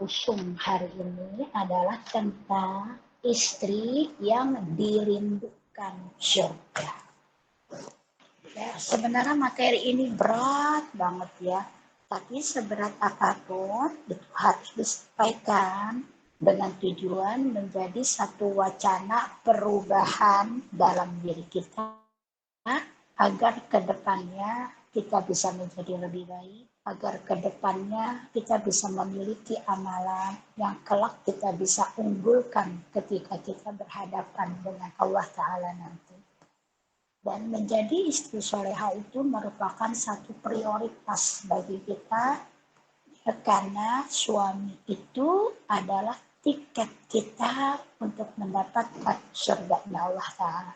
usung hari ini adalah tentang istri yang dirindukan surga. Ya, sebenarnya materi ini berat banget ya, tapi seberat apapun itu harus disampaikan dengan tujuan menjadi satu wacana perubahan dalam diri kita agar kedepannya kita bisa menjadi lebih baik, agar kedepannya kita bisa memiliki amalan yang kelak kita bisa unggulkan ketika kita berhadapan dengan Allah Ta'ala nanti. Dan menjadi istri soleha itu merupakan satu prioritas bagi kita, karena suami itu adalah tiket kita untuk mendapatkan surga Allah Ta'ala.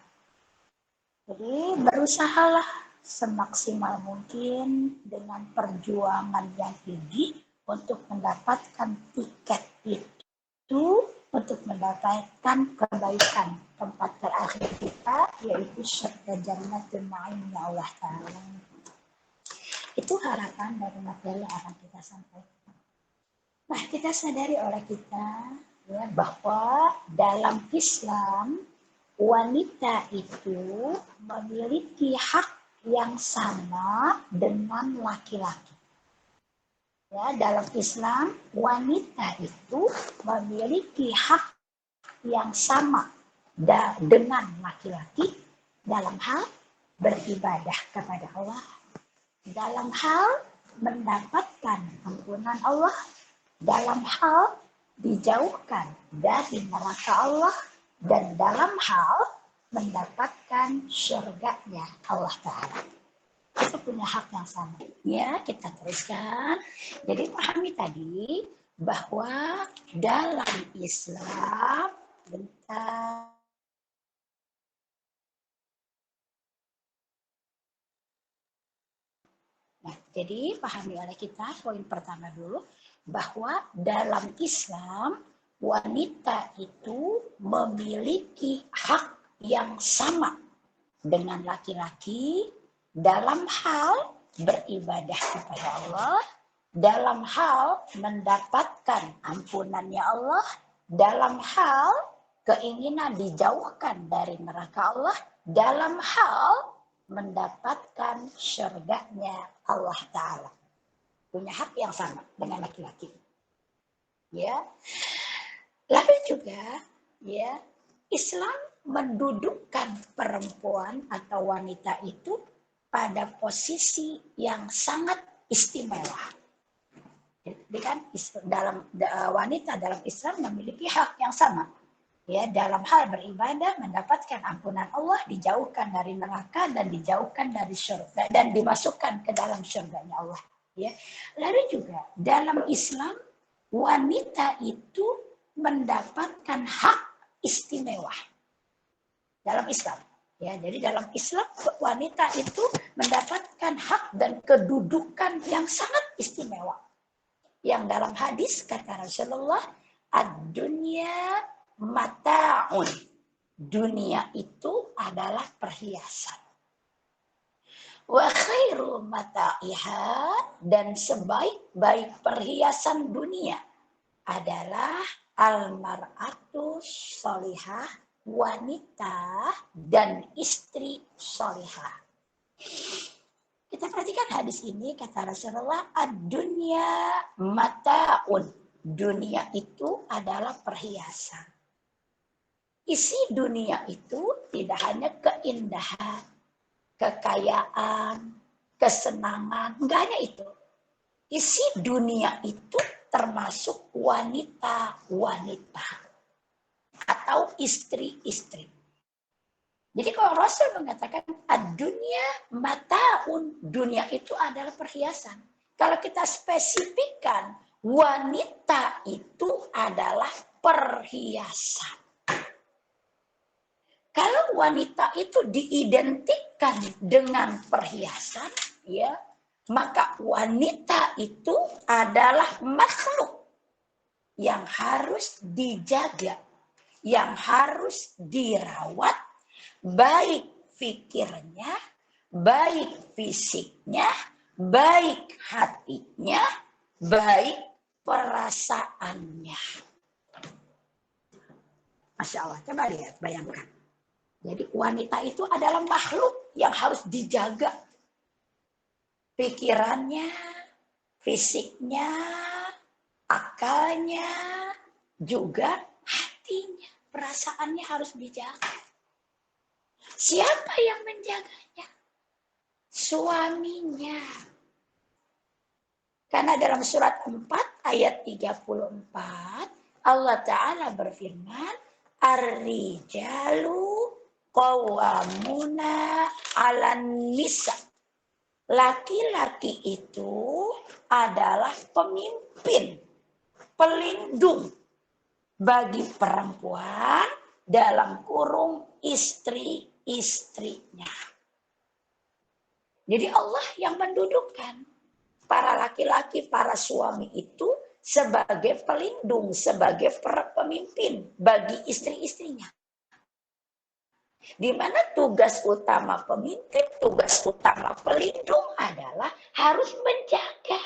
Jadi berusahalah semaksimal mungkin dengan perjuangan yang tinggi untuk mendapatkan tiket itu, untuk mendapatkan kebaikan tempat terakhir kita, yaitu surga Jannatul Na'im Allah Ta'ala. Itu harapan dari materi yang akan kita sampaikan. Nah, kita sadari oleh kita ya, bahwa dalam Islam wanita itu memiliki hak yang sama dengan laki-laki. Ya, dalam Islam, wanita itu memiliki hak yang sama dengan laki-laki dalam hal beribadah kepada Allah, dalam hal mendapatkan ampunan Allah, dalam hal dijauhkan dari neraka Allah, dan dalam hal mendapatkan surganya Allah Ta'ala. Kita punya hak yang sama. Ya, kita teruskan. Jadi pahami tadi bahwa dalam Islam, Nah, jadi pahami oleh kita poin pertama dulu, bahwa dalam Islam wanita itu memiliki hak yang sama dengan laki-laki dalam hal beribadah kepada Allah, dalam hal mendapatkan ampunannya Allah, dalam hal keinginan dijauhkan dari neraka Allah, dalam hal mendapatkan surganya Allah Ta'ala. Punya hak yang sama dengan laki-laki. Ya. Lalu juga ya, Islam mendudukkan perempuan atau wanita itu pada posisi yang sangat istimewa. Jadi kan wanita dalam Islam memiliki hak yang sama. Ya, dalam hal beribadah, mendapatkan ampunan Allah, dijauhkan dari neraka dan dijauhkan dari surga dan dimasukkan ke dalam surganya Allah. Ya. Lalu juga dalam Islam wanita itu mendapatkan hak istimewa dalam Islam. Ya, jadi dalam Islam wanita itu mendapatkan hak dan kedudukan yang sangat istimewa. Yang dalam hadis kata Rasulullah, ad-dunya mata'un. Dunia itu adalah perhiasan. Wa khairu mata'iha, dan sebaik-baik perhiasan dunia adalah al-mar'atu sholihah, wanita dan istri sholihah. Kita perhatikan hadis ini, kata Rasulullah, ad-dunya mata'un. Dunia itu adalah perhiasan. Isi dunia itu tidak hanya keindahan, kekayaan, kesenangan, enggak hanya itu. Isi dunia itu termasuk wanita-wanita atau istri-istri. Jadi kalau Rasul mengatakan ad-dunya mata'un, dunia itu adalah perhiasan. Kalau kita spesifikkan, wanita itu adalah perhiasan. Kalau wanita itu diidentikan dengan perhiasan, ya, maka wanita itu adalah makhluk yang harus dijaga, yang harus dirawat, baik pikirnya, baik fisiknya, baik hatinya, baik perasaannya. Masya Allah, coba lihat, bayangkan. Jadi wanita itu adalah makhluk yang harus dijaga. Pikirannya, fisiknya, akalnya, juga hatinya. Perasaannya harus dijaga. Siapa yang menjaganya? Suaminya. Karena dalam surat 4 ayat 34 Allah Ta'ala berfirman, Ar-rijalu qawwamuna 'alan nisa. Laki-laki itu adalah pemimpin, pelindung bagi perempuan dalam kurung istri-istrinya. Jadi Allah yang mendudukkan para laki-laki, para suami itu sebagai pelindung, sebagai pemimpin bagi istri-istrinya. Di mana tugas utama pemimpin, tugas utama pelindung adalah harus menjaga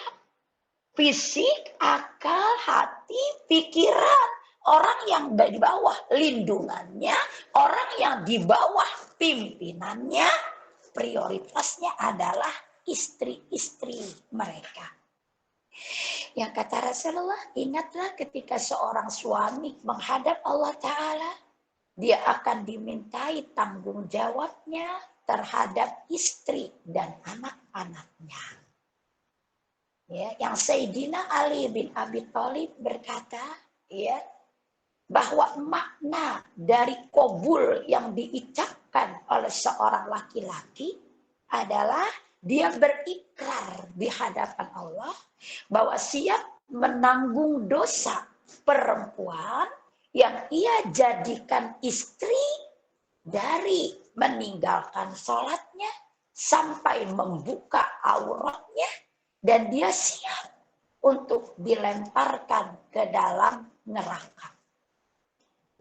fisik, akal, hati, pikiran orang yang di bawah lindungannya, orang yang di bawah pimpinannya, prioritasnya adalah istri-istri mereka. Yang kata Rasulullah, ingatlah ketika seorang suami menghadap Allah Ta'ala, dia akan dimintai tanggung jawabnya terhadap istri dan anak-anaknya. Ya, yang Sayyidina Ali bin Abi Thalib berkata, ya, bahwa makna dari qabul yang diucapkan oleh seorang laki-laki adalah dia berikrar di hadapan Allah bahwa siap menanggung dosa perempuan yang ia jadikan istri dari meninggalkan sholatnya sampai membuka auratnya, dan dia siap untuk dilemparkan ke dalam neraka.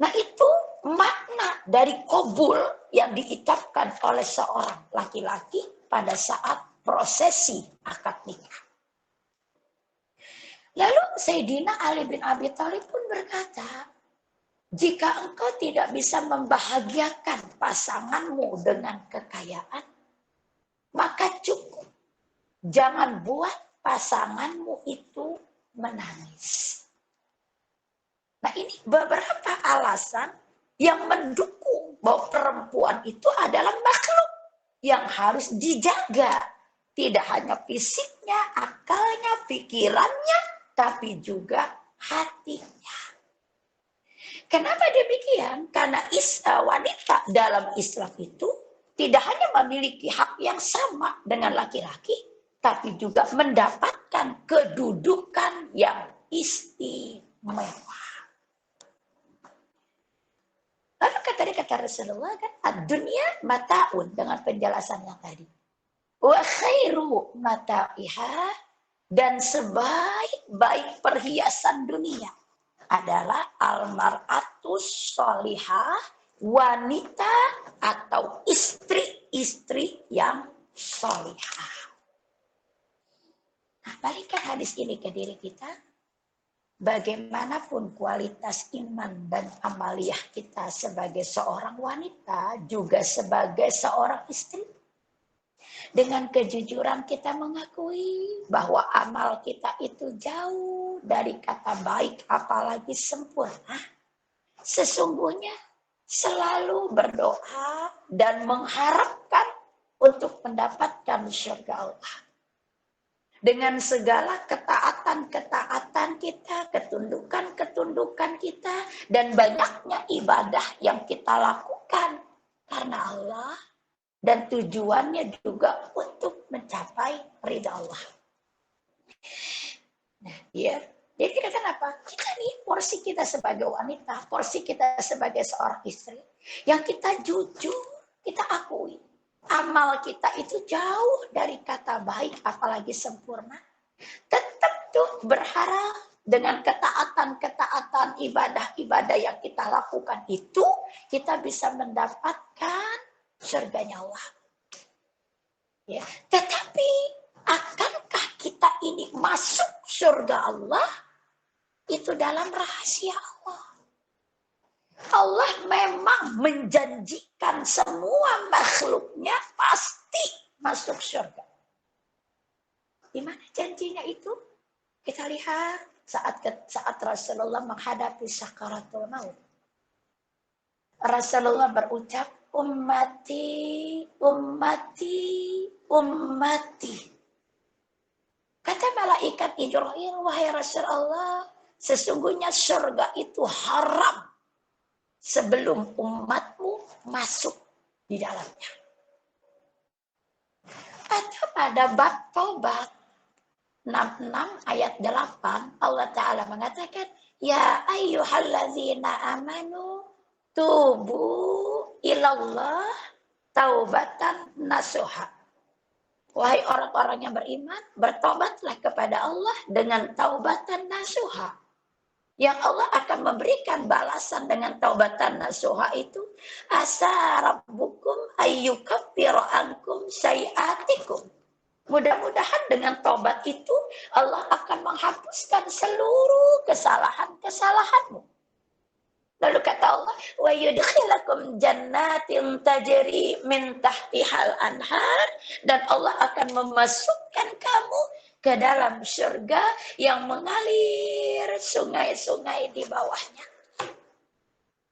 Nah, itu makna dari qabul yang diucapkan oleh seorang laki-laki pada saat prosesi akad nikah. Lalu Sayyidina Ali bin Abi Thalib pun berkata, jika engkau tidak bisa membahagiakan pasanganmu dengan kekayaan, maka cukup. Jangan buat pasanganmu itu menangis. Nah, ini beberapa alasan yang mendukung bahwa perempuan itu adalah makhluk yang harus dijaga. Tidak hanya fisiknya, akalnya, pikirannya, tapi juga hatinya. Kenapa demikian? Karena wanita dalam Islam itu tidak hanya memiliki hak yang sama dengan laki-laki, tapi juga mendapatkan kedudukan yang istimewa. Lalu kata Rasulullah kan, dunia mataun, dengan penjelasan yang tadi. Wa khairu mata'iha, dan sebaik-baik perhiasan dunia adalah almar'atus sholihah, wanita atau istri-istri yang sholihah. Nah, balikkan hadis ini ke diri kita. Bagaimanapun kualitas iman dan amaliyah kita sebagai seorang wanita, juga sebagai seorang istri, dengan kejujuran kita mengakui bahwa amal kita itu jauh dari kata baik, apalagi sempurna. Sesungguhnya selalu berdoa dan mengharapkan untuk mendapatkan surga Allah. Dengan segala ketaatan-ketaatan kita, ketundukan-ketundukan kita, dan banyaknya ibadah yang kita lakukan karena Allah, dan tujuannya juga untuk mencapai ridha Allah. Nah, ya. Jadi kita kenapa? Kita nih, porsi kita sebagai wanita, porsi kita sebagai seorang istri, yang kita jujur, kita akui. Amal kita itu jauh dari kata baik, apalagi sempurna. Tetap tuh berharap dengan ketaatan-ketaatan, ibadah-ibadah yang kita lakukan itu, kita bisa mendapatkan surganya Allah. Ya, tetapi akankah kita ini masuk surga Allah itu dalam rahasia Allah. Allah memang menjanjikan semua makhluknya pasti masuk surga. Di mana janjinya itu? Kita lihat saat Rasulullah menghadapi sakaratul maut. Rasulullah berucap, ummati, ummati, ummati. Kata malaikat Jibril, wahai Rasulullah, sesungguhnya surga itu haram sebelum umatmu masuk di dalamnya. Atau pada bab taubat 66 ayat 8 Allah Ta'ala mengatakan, ya ayyuhalladzina amanu tubu ilallah taubatan nasuha. Wahai orang-orang yang beriman, bertobatlah kepada Allah dengan taubatan nasuha. Yang Allah akan memberikan balasan dengan taubatan nasuha itu, asa rabbukum ayyukaffira ankum sayiatikum. Mudah-mudahan dengan taubat itu Allah akan menghapuskan seluruh kesalahan-kesalahanmu. Lalu kata Allah, wa yudkhilakum jannatin tajri min tahtihal anhar, dan Allah akan memasukkan kamu ke dalam surga yang mengalir sungai-sungai di bawahnya.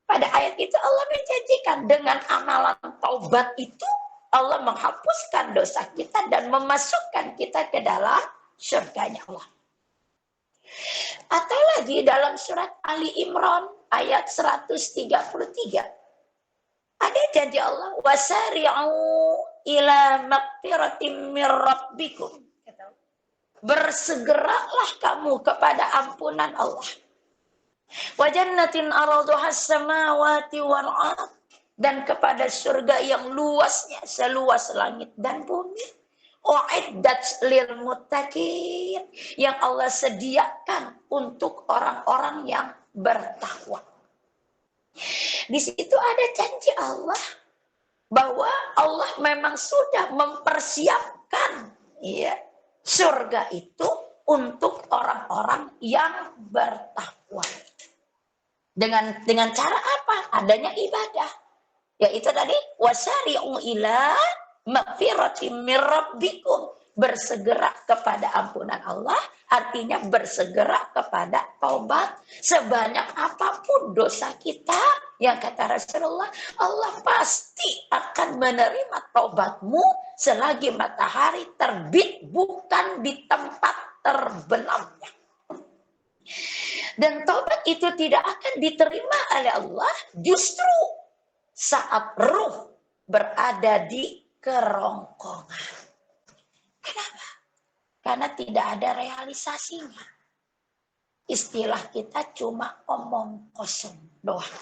Pada ayat itu Allah menjanjikan dengan amalan taubat itu Allah menghapuskan dosa kita dan memasukkan kita ke dalam surganya Allah. Atau lagi dalam surat Ali Imran ayat 133. Ada janji Allah, wasari'u ila maghfiratin mir rabbikum. Bersegeralah kamu kepada ampunan Allah. Wa jannatin arduhas samawati wal ardh, dan kepada surga yang luasnya seluas langit dan bumi. Uiddat lil muttaqin, yang Allah sediakan untuk orang-orang yang bertakwa. Di situ ada janji Allah bahwa Allah memang sudah mempersiapkan surga itu untuk orang-orang yang bertakwa. Dengan cara apa? Adanya ibadah. Yaitu tadi wasari'u ila maghfiratin mir rabbikum, bersegera kepada ampunan Allah, artinya bersegera kepada taubat. Sebanyak apapun dosa kita, yang kata Rasulullah, Allah pasti akan menerima taubatmu selagi matahari terbit bukan di tempat terbenamnya. Dan taubat itu tidak akan diterima oleh Allah justru saat ruh berada di kerongkongan. Kenapa? Karena tidak ada realisasinya. Istilah kita cuma omong kosong doang.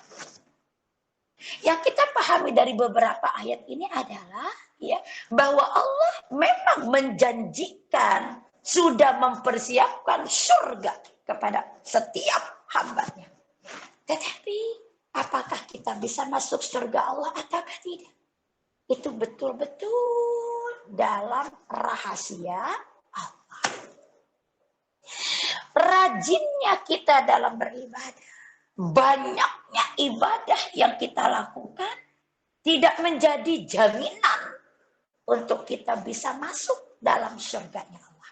Yang kita pahami dari beberapa ayat ini adalah bahwa Allah memang menjanjikan, sudah mempersiapkan surga kepada setiap hambanya. Tetapi apakah kita bisa masuk surga Allah atau tidak? Itu betul-betul dalam rahasia Allah. Rajinnya kita dalam beribadah, banyaknya ibadah yang kita lakukan tidak menjadi jaminan untuk kita bisa masuk dalam surganya Allah.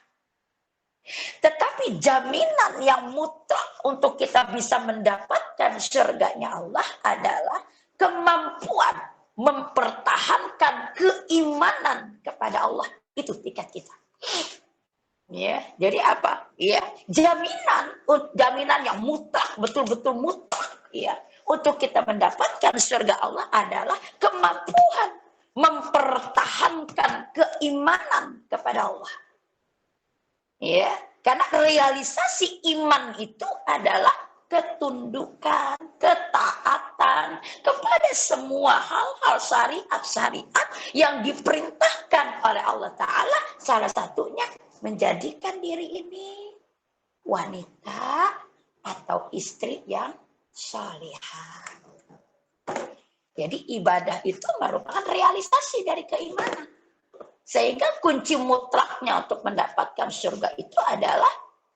Tetapi jaminan yang mutlak untuk kita bisa mendapatkan surganya Allah adalah kemampuan mempertahankan keimanan kepada Allah. Itu tiket kita. Jadi apa? Jaminan yang mutlak, betul-betul mutlak untuk kita mendapatkan surga Allah adalah kemampuan mempertahankan keimanan kepada Allah. Karena realisasi iman itu adalah ketundukan, ketaatan kepada semua hal-hal syariat yang diperintahkan oleh Allah Ta'ala. Salah satunya menjadikan diri ini wanita atau istri yang salihah. Jadi ibadah itu merupakan realisasi dari keimanan. Sehingga kunci mutlaknya untuk mendapatkan surga itu adalah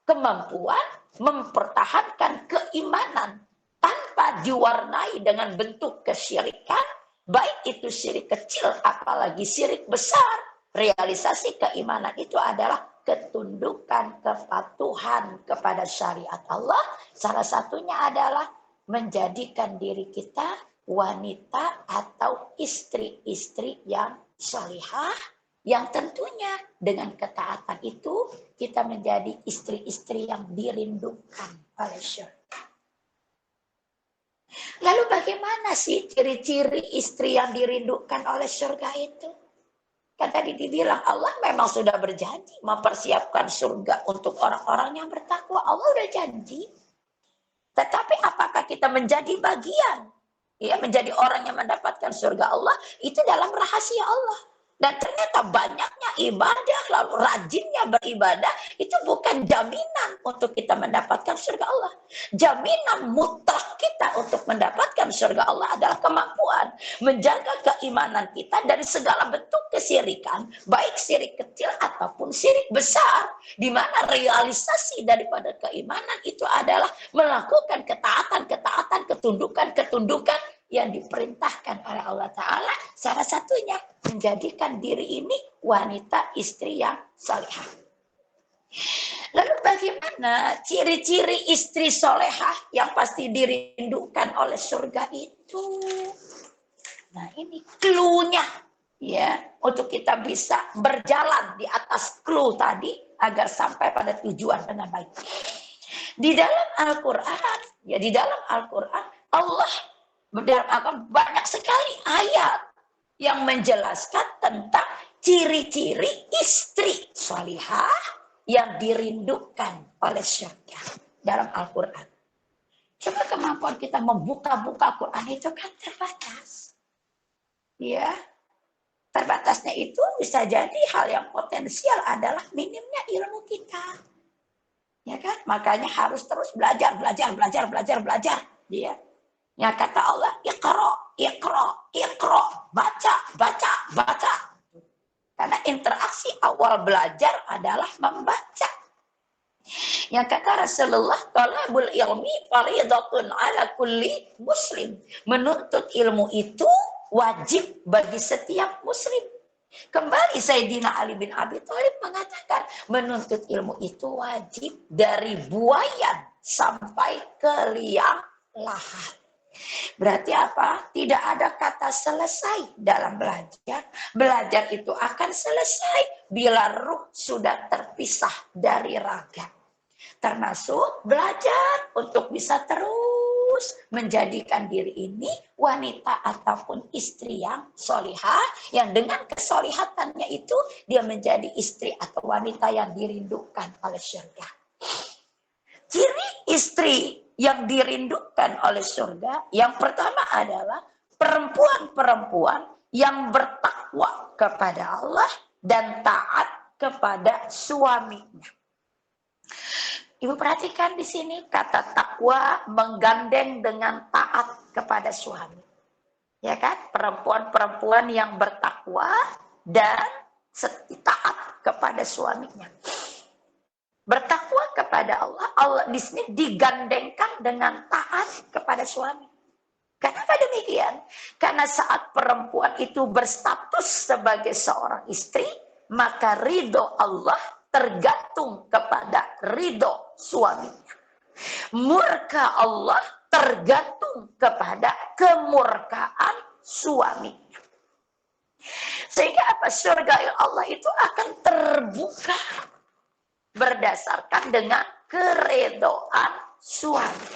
kemampuan mempertahankan keimanan tanpa diwarnai dengan bentuk kesyirikan, baik itu syirik kecil apalagi syirik besar. Realisasi keimanan itu adalah ketundukan, kepatuhan kepada syariat Allah. Salah satunya adalah menjadikan diri kita wanita atau istri-istri yang salihah, yang tentunya dengan ketaatan itu kita menjadi istri-istri yang dirindukan oleh syurga. Lalu bagaimana sih ciri-ciri istri yang dirindukan oleh syurga itu? Kan tadi dibilang Allah memang sudah berjanji mempersiapkan surga untuk orang-orang yang bertakwa. Allah udah janji. Tetapi apakah kita menjadi bagian? Ya, menjadi orang yang mendapatkan surga Allah itu dalam rahasia Allah. Dan ternyata banyaknya ibadah, lalu rajinnya beribadah, itu bukan jaminan untuk kita mendapatkan surga Allah. Jaminan mutlak kita untuk mendapatkan surga Allah adalah kemampuan menjaga keimanan kita dari segala bentuk kesyirikan, baik syirik kecil ataupun syirik besar, di mana realisasi daripada keimanan itu adalah melakukan ketaatan, ketundukan yang diperintahkan oleh Allah Ta'ala. Salah satunya menjadikan diri ini wanita istri yang salihah. Lalu bagaimana ciri-ciri istri solehah yang pasti dirindukan oleh surga itu? Nah ini clue-nya ya, untuk kita bisa berjalan di atas clue tadi agar sampai pada tujuan dengan baik. Di dalam Al-Quran, ya di dalam Al-Quran Allah akan banyak sekali ayat yang menjelaskan tentang ciri-ciri istri salihah yang dirindukan oleh syurga dalam Al-Quran. Coba kemampuan kita membuka-buka Quran itu kan terbatas. Ya, terbatasnya itu bisa jadi hal yang potensial adalah minimnya ilmu kita. Ya kan? Makanya harus terus belajar. Ya. Ya kata Allah, iqra, baca. Karena interaksi awal belajar adalah membaca. Yang kata Rasulullah, talabul ilmi fardhatun ala kulli muslim. Menuntut ilmu itu wajib bagi setiap muslim. Kembali Sayyidina Ali bin Abi Thalib mengatakan, menuntut ilmu itu wajib dari buayan sampai ke liang lahat. Berarti apa? Tidak ada kata selesai dalam belajar. Belajar itu akan selesai bila ruh sudah terpisah dari raga. Termasuk belajar untuk bisa terus menjadikan diri ini wanita ataupun istri yang solihah, yang dengan kesolihatannya itu dia menjadi istri atau wanita yang dirindukan oleh syurga. Ciri istri yang dirindukan oleh surga, yang pertama adalah perempuan-perempuan yang bertakwa kepada Allah dan taat kepada suaminya. Ibu perhatikan di sini kata takwa menggandeng dengan taat kepada suami. Ya kan? Perempuan-perempuan yang bertakwa dan taat kepada suaminya. Bertakwa kepada Allah, Allah di sini digandengkan dengan taat kepada suami. Kenapa demikian? Karena saat perempuan itu berstatus sebagai seorang istri, maka ridho Allah tergantung kepada ridho suaminya. Murka Allah tergantung kepada kemurkaan suaminya. Sehingga apa? Surga Allah itu akan terbuka berdasarkan dengan keredoan suami.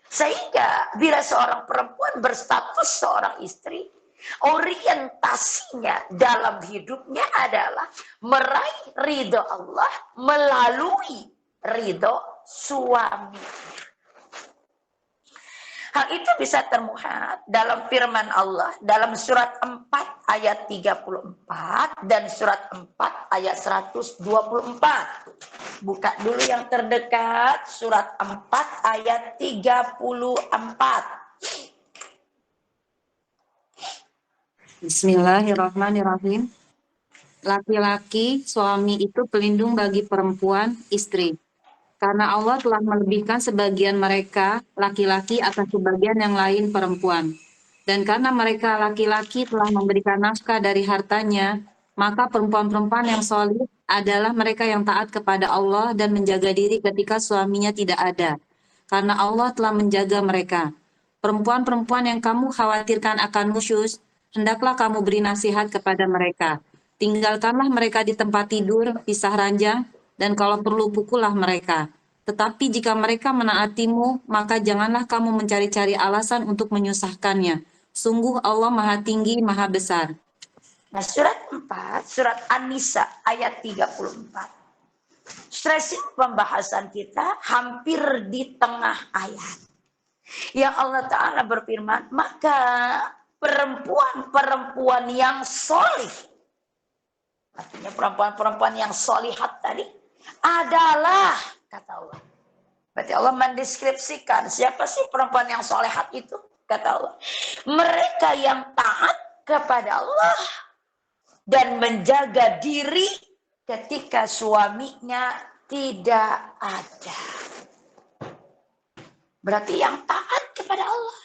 Sehingga bila seorang perempuan berstatus seorang istri, orientasinya dalam hidupnya adalah meraih ridho Allah melalui ridho suami. Hal itu bisa termuat dalam firman Allah dalam surat 4 ayat 34 dan surat 4 ayat 124. Buka dulu yang terdekat, surat 4 ayat 34. Bismillahirrahmanirrahim. Laki-laki, suami itu pelindung bagi perempuan, istri. Karena Allah telah melebihkan sebagian mereka laki-laki atas sebagian yang lain perempuan. Dan karena mereka laki-laki telah memberikan nafkah dari hartanya, maka perempuan-perempuan yang solih adalah mereka yang taat kepada Allah dan menjaga diri ketika suaminya tidak ada. Karena Allah telah menjaga mereka. Perempuan-perempuan yang kamu khawatirkan akan nusyus, hendaklah kamu beri nasihat kepada mereka. Tinggalkanlah mereka di tempat tidur, pisah ranjang, dan kalau perlu pukullah mereka. Tetapi jika mereka menaatimu, maka janganlah kamu mencari-cari alasan untuk menyusahkannya. Sungguh Allah Maha Tinggi, Maha Besar. Nah, surat 4, surat An-Nisa ayat 34. Stressing pembahasan kita hampir di tengah ayat. Yang Allah Ta'ala berfirman, maka perempuan-perempuan yang solih, artinya perempuan-perempuan yang solihat tadi, adalah, kata Allah. Berarti Allah mendeskripsikan siapa sih perempuan yang solehat itu, kata Allah. Mereka yang taat kepada Allah dan menjaga diri ketika suaminya tidak ada. Berarti yang taat kepada Allah.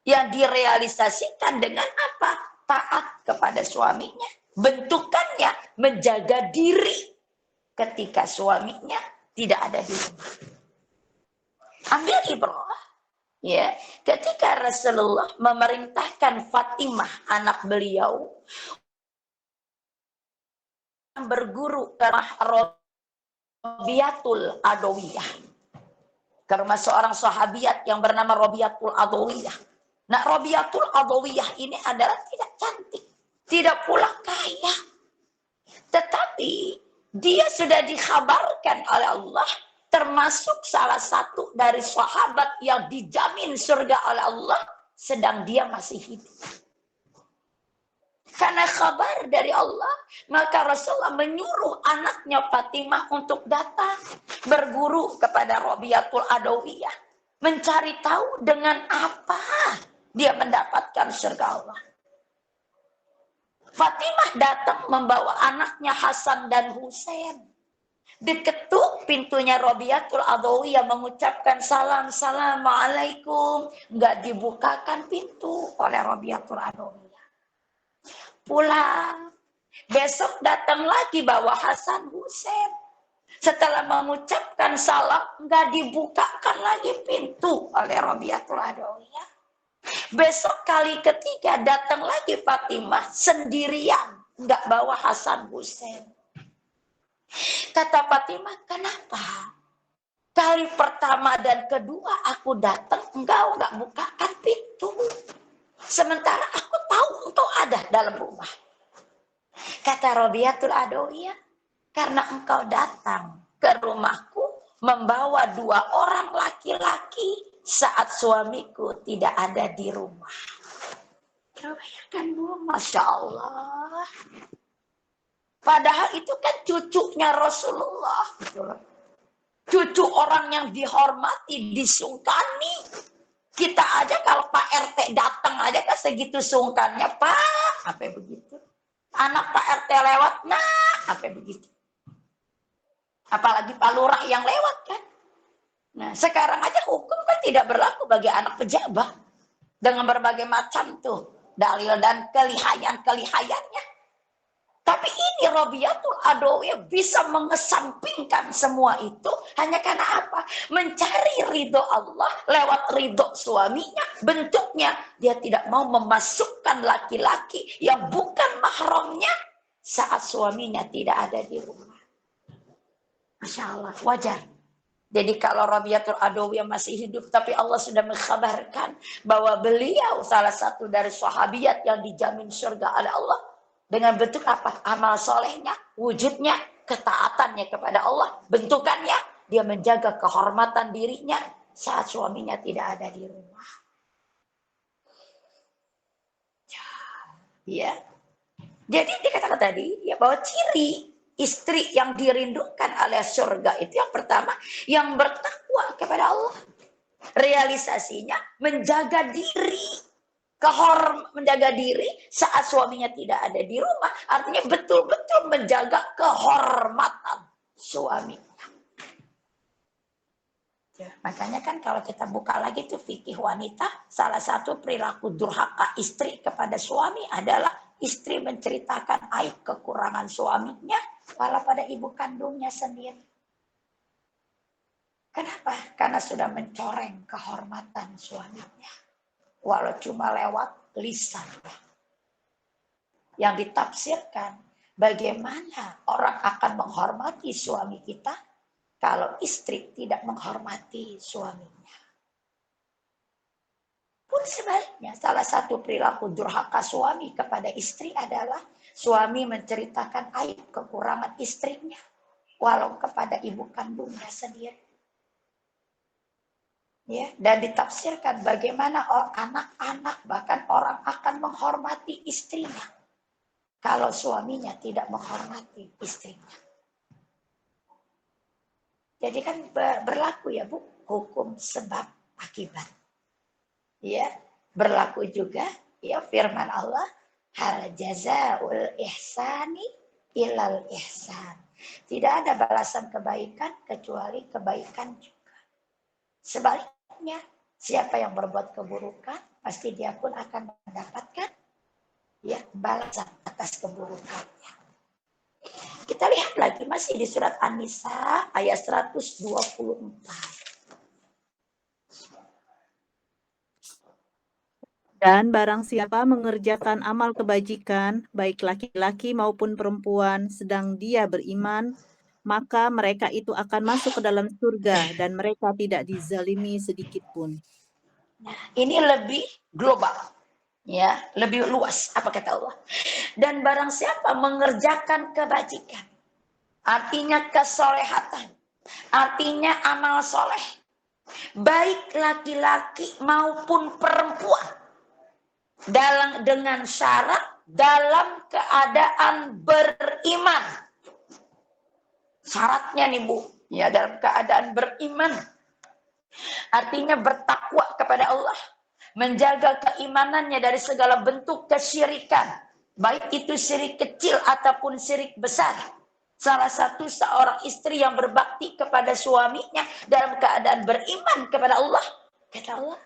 Yang direalisasikan dengan apa? Taat kepada suaminya. Bentukannya menjaga diri ketika suaminya tidak ada di rumah. Ambil ibrah. Ya, ketika Rasulullah memerintahkan Fatimah anak beliau berguru ke rumah Robiatul Adawiyah, ke rumah seorang sahabiat yang bernama Robiatul Adawiyah. Nah, Robiatul Adawiyah ini adalah tidak cantik, tidak pula kaya, tetapi dia sudah dikhabarkan oleh Allah termasuk salah satu dari sahabat yang dijamin surga oleh Allah sedang dia masih hidup. Karena kabar dari Allah, maka Rasulullah menyuruh anaknya Fatimah untuk datang berguru kepada Robiatul Adawiyah, mencari tahu dengan apa dia mendapatkan surga Allah. Fatimah datang membawa anaknya Hasan dan Husain. Diketuk pintunya Robiatul Adawiyah, mengucapkan salam, assalamualaikum. Nggak dibukakan pintu oleh Robiatul Adawiyah. Pulang. Besok datang lagi bawa Hasan Husain. Setelah mengucapkan salam, nggak dibukakan lagi pintu oleh Robiatul Adawiyah. Besok kali ketiga datang lagi Fatimah sendirian, nggak bawa Hasan Husain. Kata Fatimah, kenapa? Kali pertama dan kedua aku datang, engkau nggak bukakan pintu. Sementara aku tahu engkau ada dalam rumah. Kata Robiatul Adawiyah, karena engkau datang ke rumahku membawa 2 orang laki-laki saat suamiku tidak ada di rumah. Bayangkan Bu, Masya Allah. Padahal itu kan cucunya Rasulullah. Cucu orang yang dihormati, disungkani. Kita aja kalau Pak RT datang aja kan segitu sungkannya. Pak, apa begitu? Anak Pak RT lewat, nah, apa begitu? Apalagi Pak Lurah yang lewat kan. Nah, sekarang aja hukum kan tidak berlaku bagi anak pejabat. Dengan berbagai macam tuh dalil dan kelihayan-kelihayannya. Tapi ini Robiatul Adawiyah bisa mengesampingkan semua itu hanya karena apa? Mencari ridho Allah lewat ridho suaminya. Bentuknya dia tidak mau memasukkan laki-laki yang bukan mahramnya saat suaminya tidak ada di rumah. Masya Allah, wajar. Jadi kalau Robiatul Adawiyah masih hidup, tapi Allah sudah mengkhabarkan bahwa beliau salah satu dari sahabiat yang dijamin surga oleh Allah. Dengan bentuk apa? Amal solehnya, wujudnya, ketaatannya kepada Allah. Bentukannya, dia menjaga kehormatan dirinya saat suaminya tidak ada di rumah. Ya. Jadi dikatakan tadi ya bahwa ciri istri yang dirindukan oleh surga itu yang pertama, yang bertakwa kepada Allah. Realisasinya menjaga diri. Menjaga diri saat suaminya tidak ada di rumah, artinya betul-betul menjaga kehormatan suaminya. Makanya kan kalau kita buka lagi tuh fikih wanita, salah satu perilaku durhaka istri kepada suami adalah istri menceritakan aib kekurangan suaminya malah pada ibu kandungnya sendiri. Kenapa? Karena sudah mencoreng kehormatan suaminya. Walau cuma lewat lisan. Yang ditafsirkan, bagaimana orang akan menghormati suami kita kalau istri tidak menghormati suaminya. Pun sebaliknya, salah satu perilaku durhaka suami kepada istri adalah suami menceritakan aib kekurangan istrinya, walau kepada ibu kandungnya sendiri. Ya, dan ditafsirkan bagaimana anak-anak bahkan orang akan menghormati istrinya kalau suaminya tidak menghormati istrinya. Jadi kan berlaku ya Bu, hukum sebab akibat. Ya, berlaku juga ya firman Allah, hal jazaul ihsani ilal ihsan. Tidak ada balasan kebaikan kecuali kebaikan juga. Sebaliknya, siapa yang berbuat keburukan, pasti dia pun akan mendapatkan ya balasan atas keburukannya. Kita lihat lagi masih di surat An-Nisa ayat 124. Dan barang siapa mengerjakan amal kebajikan, baik laki-laki maupun perempuan, sedang dia beriman, maka mereka itu akan masuk ke dalam surga dan mereka tidak dizalimi sedikit pun. Ini lebih global, ya, lebih luas. Apa kata Allah? Dan barang siapa mengerjakan kebajikan, artinya kesolehatan, artinya amal soleh, baik laki-laki maupun perempuan, dengan syarat dalam keadaan beriman. Syaratnya nih Bu, ya dalam keadaan beriman. Artinya bertakwa kepada Allah, menjaga keimanannya dari segala bentuk kesyirikan, baik itu syirik kecil ataupun syirik besar. Salah satu seorang istri yang berbakti kepada suaminya dalam keadaan beriman kepada Allah, kata Allah,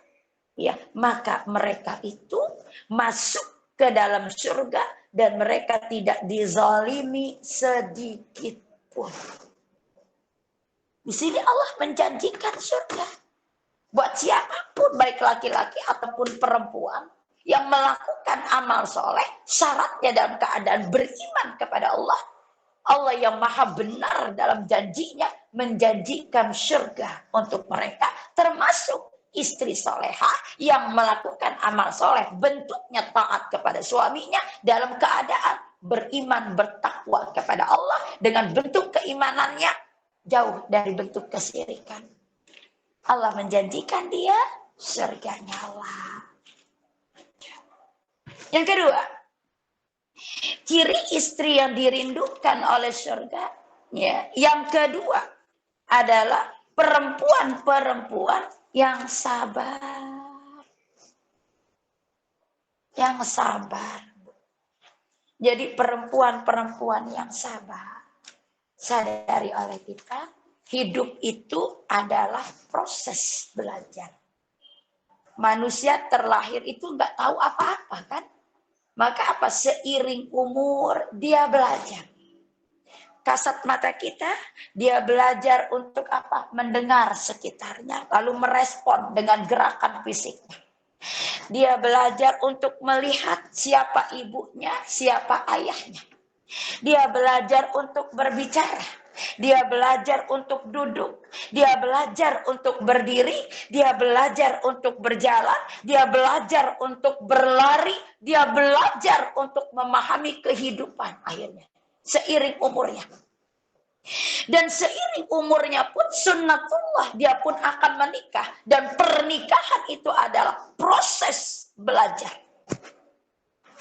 ya, maka mereka itu masuk ke dalam surga dan mereka tidak dizalimi sedikit pun. Di sini Allah menjanjikan surga buat siapapun, baik laki-laki ataupun perempuan yang melakukan amal soleh, syaratnya dalam keadaan beriman kepada Allah. Allah yang maha benar dalam janjinya menjanjikan surga untuk mereka, termasuk istri soleha yang melakukan amal soleh, bentuknya taat kepada suaminya dalam keadaan beriman, bertakwa kepada Allah dengan bentuk keimanannya jauh dari bentuk kesyirikan. Allah menjanjikan dia surganya Allah. Yang kedua, ciri istri yang dirindukan oleh surga, ya, yang kedua adalah perempuan-perempuan yang sabar. Yang sabar. Jadi perempuan-perempuan yang sabar. Sadari oleh kita, hidup itu adalah proses belajar. Manusia terlahir itu nggak tahu apa-apa kan? Maka apa? Seiring umur dia belajar. Kasat mata kita, dia belajar untuk apa? Mendengar sekitarnya, lalu merespon dengan gerakan fisiknya. Dia belajar untuk melihat siapa ibunya, siapa ayahnya. Dia belajar untuk berbicara. Dia belajar untuk duduk. Dia belajar untuk berdiri. Dia belajar untuk berjalan. Dia belajar untuk berlari. Dia belajar untuk memahami kehidupan akhirnya. Seiring umurnya. Dan seiring umurnya pun sunnatullah, dia pun akan menikah. Dan pernikahan itu adalah proses belajar.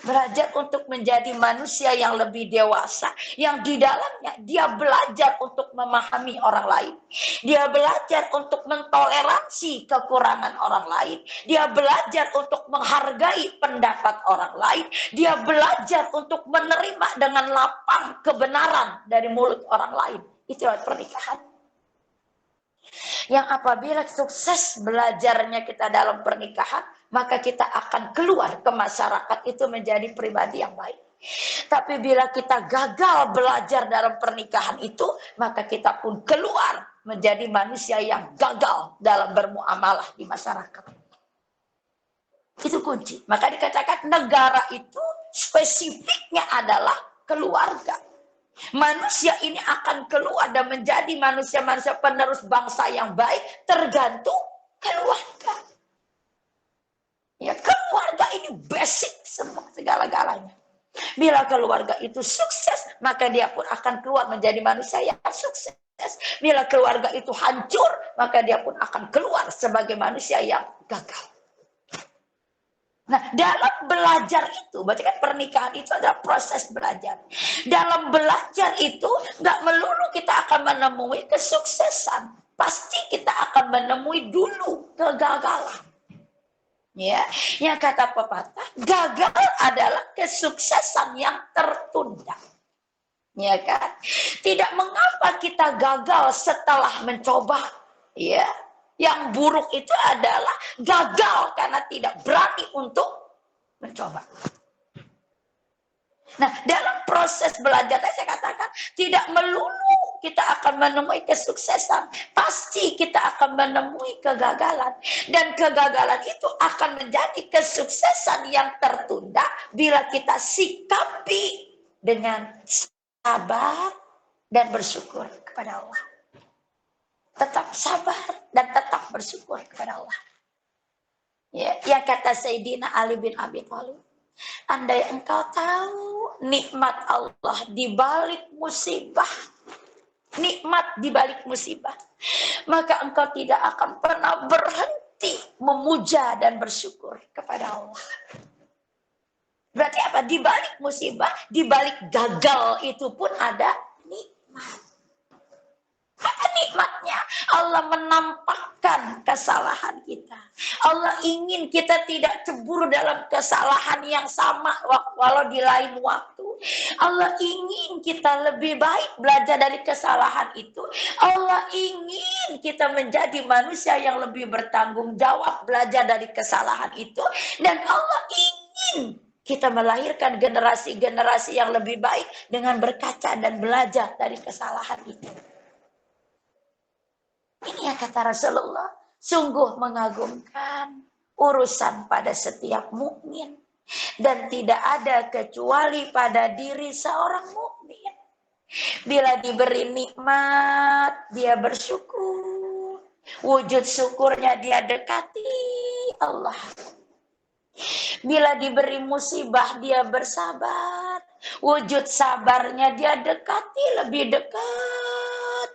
Belajar untuk menjadi manusia yang lebih dewasa, yang di dalamnya dia belajar untuk memahami orang lain. Dia belajar untuk mentoleransi kekurangan orang lain. Dia belajar untuk menghargai pendapat orang lain. Dia belajar untuk menerima dengan lapang kebenaran dari mulut orang lain. Itulah pernikahan. Yang apabila sukses belajarnya kita dalam pernikahan, maka kita akan keluar ke masyarakat itu menjadi pribadi yang baik. Tapi bila kita gagal belajar dalam pernikahan itu, maka kita pun keluar menjadi manusia yang gagal dalam bermuamalah di masyarakat. Itu kunci. Maka dikatakan negara itu spesifiknya adalah keluarga. Manusia ini akan keluar dan menjadi manusia-manusia penerus bangsa yang baik tergantung keluarga. Ya, keluarga ini basic semua segala-galanya. Bila keluarga itu sukses, maka dia pun akan keluar menjadi manusia yang sukses. Bila keluarga itu hancur, maka dia pun akan keluar sebagai manusia yang gagal. Nah, dalam belajar itu, berarti kan pernikahan itu adalah proses belajar. Dalam belajar itu, nggak melulu kita akan menemui kesuksesan. Pasti kita akan menemui dulu kegagalan. Ya, yang kata pepatah, gagal adalah kesuksesan yang tertunda. Ya kan? Tidak mengapa kita gagal setelah mencoba. Ya. Yang buruk itu adalah gagal karena tidak berani untuk mencoba. Nah, dalam proses belajar saya katakan tidak melulu kita akan menemui kesuksesan. Pasti kita akan menemui kegagalan. Dan kegagalan itu akan menjadi kesuksesan yang tertunda bila kita sikapi dengan sabar dan bersyukur kepada Allah. Tetap sabar dan tetap bersyukur kepada Allah. Ya, yang kata Sayyidina Ali bin Abi Thalib, andai engkau tahu nikmat Allah di balik musibah, nikmat di balik musibah, maka engkau tidak akan pernah berhenti memuja dan bersyukur kepada Allah. Berarti apa? Di balik musibah, di balik gagal itu pun ada nikmat. Apa nikmatnya? Allah menampakkan kesalahan kita. Allah ingin kita tidak cemburu dalam kesalahan yang sama walau di lain waktu. Allah ingin kita lebih baik belajar dari kesalahan itu. Allah ingin kita menjadi manusia yang lebih bertanggung jawab belajar dari kesalahan itu. Dan Allah ingin kita melahirkan generasi-generasi yang lebih baik dengan berkaca dan belajar dari kesalahan itu. Ini yang kata Rasulullah, sungguh mengagumkan urusan pada setiap mukmin dan tidak ada kecuali pada diri seorang mukmin. Bila diberi nikmat, dia bersyukur. Wujud syukurnya dia dekati Allah. Bila diberi musibah, dia bersabar. Wujud sabarnya dia dekati lebih dekat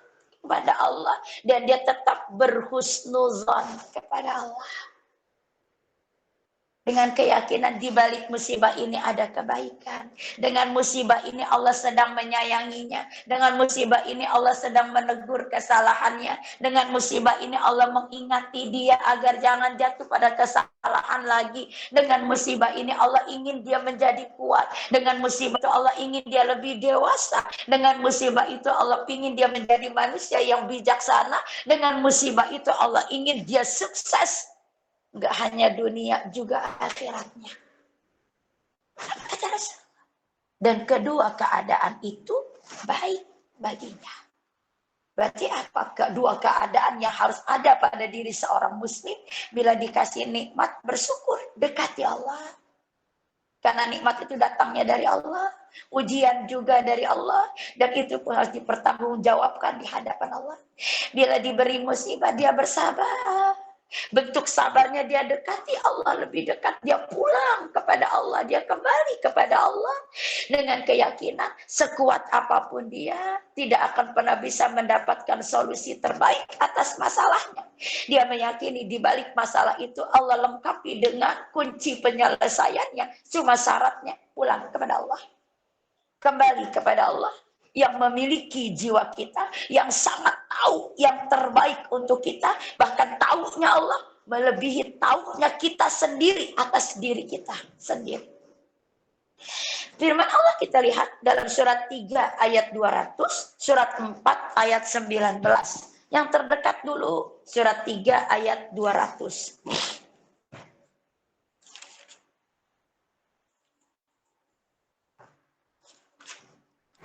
kepada Allah dan dia tetap berhusnuzon kepada Allah dengan keyakinan di balik musibah ini ada kebaikan. Dengan musibah ini Allah sedang menyayanginya. Dengan musibah ini Allah sedang menegur kesalahannya. Dengan musibah ini Allah mengingati dia agar jangan jatuh pada kesalahan lagi. Dengan musibah ini Allah ingin dia menjadi kuat. Dengan musibah itu Allah ingin dia lebih dewasa. Dengan musibah itu Allah ingin dia menjadi manusia yang bijaksana. Dengan musibah itu Allah ingin dia sukses. Enggak hanya dunia, juga akhiratnya. Dan kedua keadaan itu baik baginya. Berarti apa? Kedua keadaan yang harus ada pada diri seorang muslim. Bila dikasih nikmat, bersyukur, dekati Allah. Karena nikmat itu datangnya dari Allah. Ujian juga dari Allah. Dan itu pun harus dipertanggungjawabkan di hadapan Allah. Bila diberi musibah, dia bersabar. Bentuk sabarnya dia dekati Allah lebih dekat. Dia pulang kepada Allah. Dia kembali kepada Allah. Dengan keyakinan sekuat apapun dia tidak akan pernah bisa mendapatkan solusi terbaik atas masalahnya. Dia meyakini di balik masalah itu Allah lengkapi dengan kunci penyelesaiannya. Cuma syaratnya pulang kepada Allah. Kembali kepada Allah. Yang memiliki jiwa kita, yang sangat tahu yang terbaik untuk kita, bahkan taunya Allah melebihi taunya kita sendiri atas diri kita sendiri. Firman Allah kita lihat dalam surat 3 ayat 200, surat 4 ayat 19. Yang terdekat dulu surat 3 ayat 200.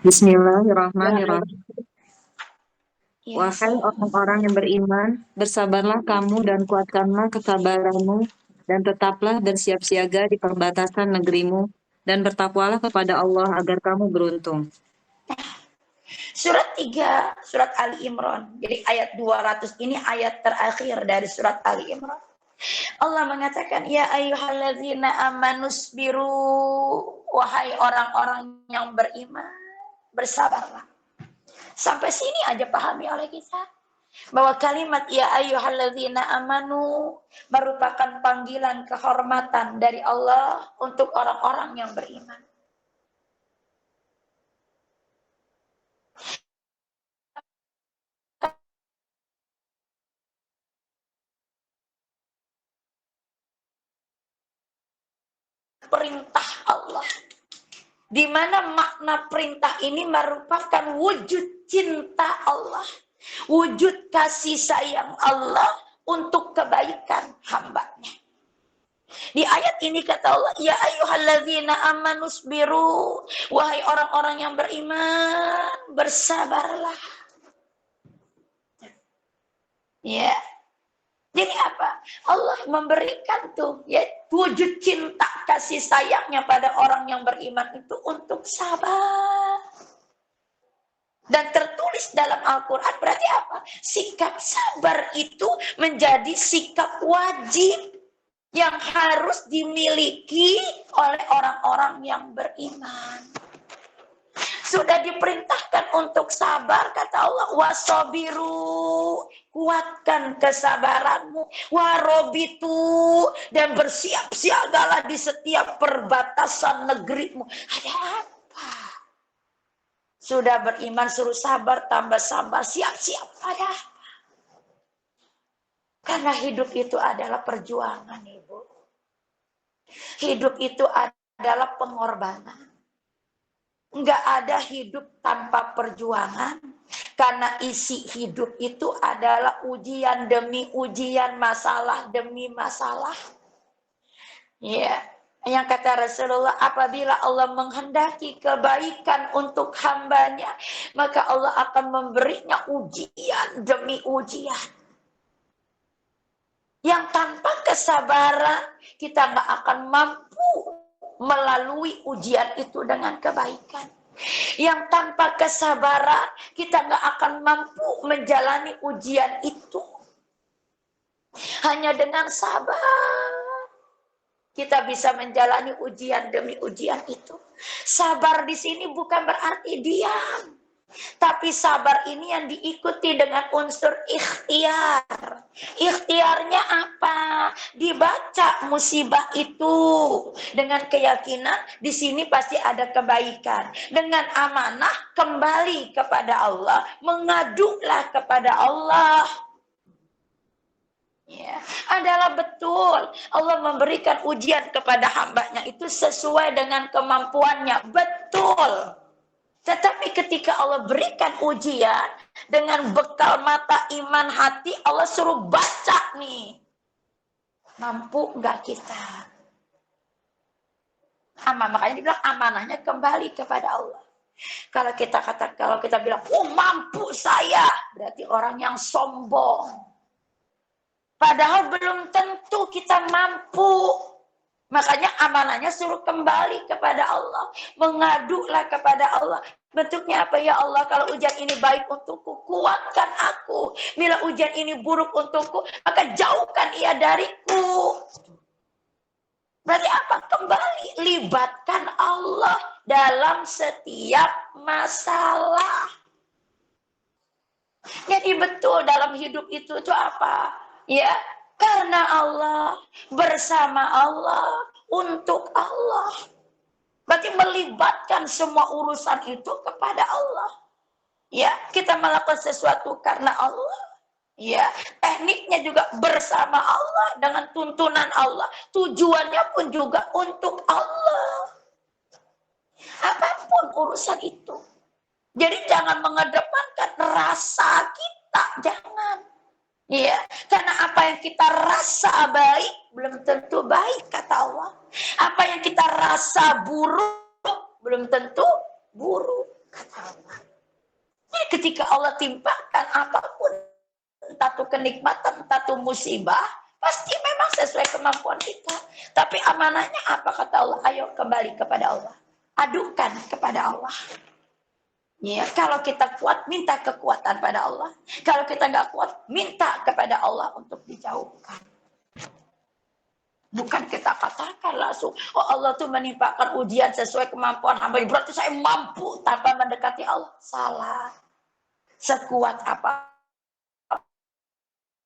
Bismillahirrahmanirrahim. Yes. Wahai orang-orang yang beriman, bersabarlah kamu dan kuatkanlah kesabaranmu, dan tetaplah bersiap siaga di perbatasan negerimu, dan bertakwalah kepada Allah agar kamu beruntung. Surat 3, surat Ali Imran. Jadi ayat 200 ini ayat terakhir dari surat Ali Imran. Allah mengatakan, ya ayyuhalladzina amanusbiru, wahai orang-orang yang beriman, bersabarlah. Sampai sini aja pahami oleh kita. Bahwa kalimat ya ayyuhalladzina amanu merupakan panggilan kehormatan dari Allah untuk orang-orang yang beriman. Perintah Allah. Di mana makna perintah ini merupakan wujud cinta Allah, wujud kasih sayang Allah untuk kebaikan hambanya. Di ayat ini kata Allah, ya ayyuhalladzina amanusbiru, wahai orang-orang yang beriman, bersabarlah. Ya. Jadi apa? Allah memberikan tuh ya wujud cinta kasih sayangnya pada orang yang beriman itu untuk sabar. Dan tertulis dalam Al-Quran berarti apa? Sikap sabar itu menjadi sikap wajib yang harus dimiliki oleh orang-orang yang beriman. Sudah diperintahkan untuk sabar, kata Allah, wasabiru, kuatkan kesabaranmu, warobitu, dan bersiap siagalah di setiap perbatasan negerimu. Ada apa? Sudah beriman suruh sabar, tambah sabar, siap-siap. Ada apa? Karena hidup itu adalah perjuangan, Ibu. Hidup itu adalah pengorbanan. Enggak ada hidup tanpa perjuangan, karena isi hidup itu adalah ujian demi ujian, masalah demi masalah. Ya, yang kata Rasulullah, apabila Allah menghendaki kebaikan untuk hambanya, maka Allah akan memberinya ujian demi ujian. Yang tanpa kesabaran, kita nggak akan mampu melalui ujian itu dengan kebaikan. Yang tanpa kesabaran, kita nggak akan mampu menjalani ujian itu. Hanya dengan sabar, kita bisa menjalani ujian demi ujian itu. Sabar di sini bukan berarti diam. Tapi sabar ini yang diikuti dengan unsur ikhtiar. Ikhtiarnya apa? Dibaca musibah itu dengan keyakinan di sini pasti ada kebaikan. Dengan amanah kembali kepada Allah, mengadulah kepada Allah. Ya, adalah betul Allah memberikan ujian kepada hambanya itu sesuai dengan kemampuannya. Betul. Tetapi ketika Allah berikan ujian dengan bekal mata iman hati, Allah suruh baca nih. Mampu enggak kita? Makanya dibilang amanahnya kembali kepada Allah. Kalau kita bilang, oh mampu saya, berarti orang yang sombong. Padahal belum tentu kita mampu. Makanya amanahnya suruh kembali kepada Allah. Mengadulah kepada Allah. Bentuknya apa ya Allah? Kalau ujian ini baik untukku, kuatkan aku. Bila ujian ini buruk untukku, maka jauhkan ia dariku. Berarti apa? Kembali. Libatkan Allah dalam setiap masalah. Jadi betul dalam hidup itu apa? Ya. Karena Allah, bersama Allah, untuk Allah. Berarti melibatkan semua urusan itu kepada Allah. Ya, kita melakukan sesuatu karena Allah. Ya, tekniknya juga bersama Allah dengan tuntunan Allah. Tujuannya pun juga untuk Allah. Apapun urusan itu. Jadi jangan mengedepankan rasa kita. Tak, jangan. Iya, karena apa yang kita rasa baik belum tentu baik kata Allah. Apa yang kita rasa buruk belum tentu buruk kata Allah. Jadi ketika Allah timpakan apapun, entah itu kenikmatan, entah itu musibah, pasti memang sesuai kemampuan kita. Tapi amanahnya apa kata Allah? Ayo kembali kepada Allah. Adukan kepada Allah. Ya, kalau kita kuat, minta kekuatan pada Allah. Kalau kita nggak kuat, minta kepada Allah untuk dijauhkan. Bukan kita katakan langsung, oh Allah tuh menimpakan ujian sesuai kemampuan hamba, berarti saya mampu tanpa mendekati Allah. Salah. Sekuat apa,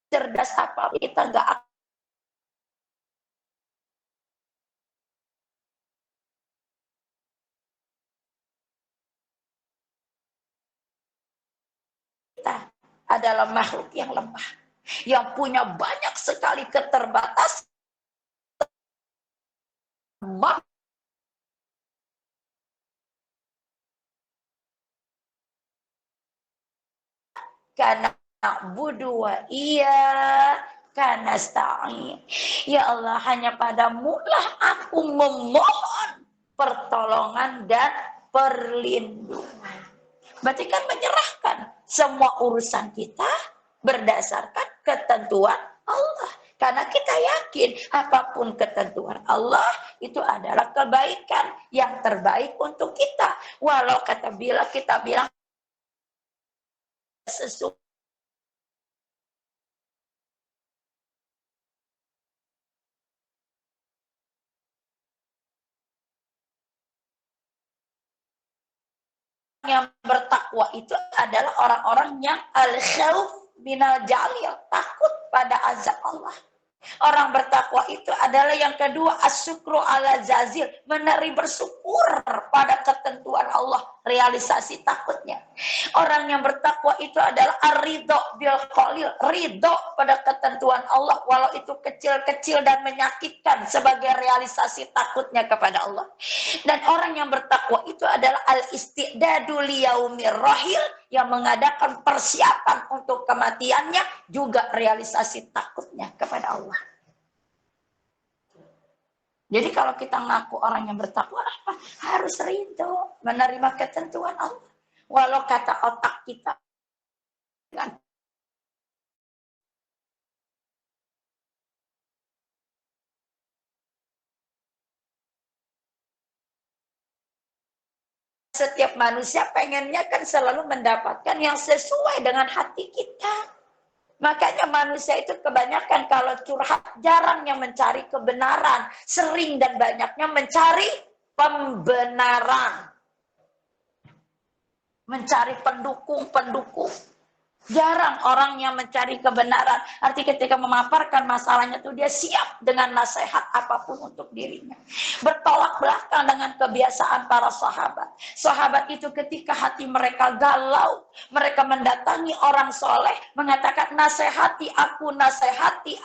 cerdas apa, kita nggak akan. Kita adalah makhluk yang lemah, yang punya banyak sekali keterbatasan. Karena na'budu wa iya karena sta'in. Ya Allah, hanya padamu lah aku memohon pertolongan dan perlindungan. Berarti kan menyerahkan semua urusan kita berdasarkan ketentuan Allah. Karena kita yakin apapun ketentuan Allah itu adalah kebaikan yang terbaik untuk kita. Walau kita bilang sesuatu yang bertakwa itu adalah orang-orang yang al-khauf minal jalil, takut pada azab Allah. Orang bertakwa itu adalah yang kedua, asyukru ala zazil, meneri bersyukur pada ketentuan Allah, realisasi takutnya. Orang yang bertakwa itu adalah ar-ridho bil qalil, ridho pada ketentuan Allah walau itu kecil-kecil dan menyakitkan sebagai realisasi takutnya kepada Allah. Dan orang yang bertakwa itu adalah al-istidadu liyaumir rahil, yang mengadakan persiapan untuk kematiannya, juga realisasi takutnya kepada Allah. Jadi kalau kita ngaku orang yang bertakwa, apa? Harus ridho menerima ketentuan Allah. Walau kata otak kita dengan setiap manusia pengennya kan selalu mendapatkan yang sesuai dengan hati kita. Makanya manusia itu kebanyakan kalau curhat jarang yang mencari kebenaran, sering dan banyaknya mencari pembenaran, mencari pendukung. Jarang orang yang mencari kebenaran. Arti ketika memaparkan masalahnya itu dia siap dengan nasihat apapun untuk dirinya. Bertolak belakang dengan kebiasaan para sahabat. Sahabat itu ketika hati mereka galau, mereka mendatangi orang soleh, mengatakan nasihati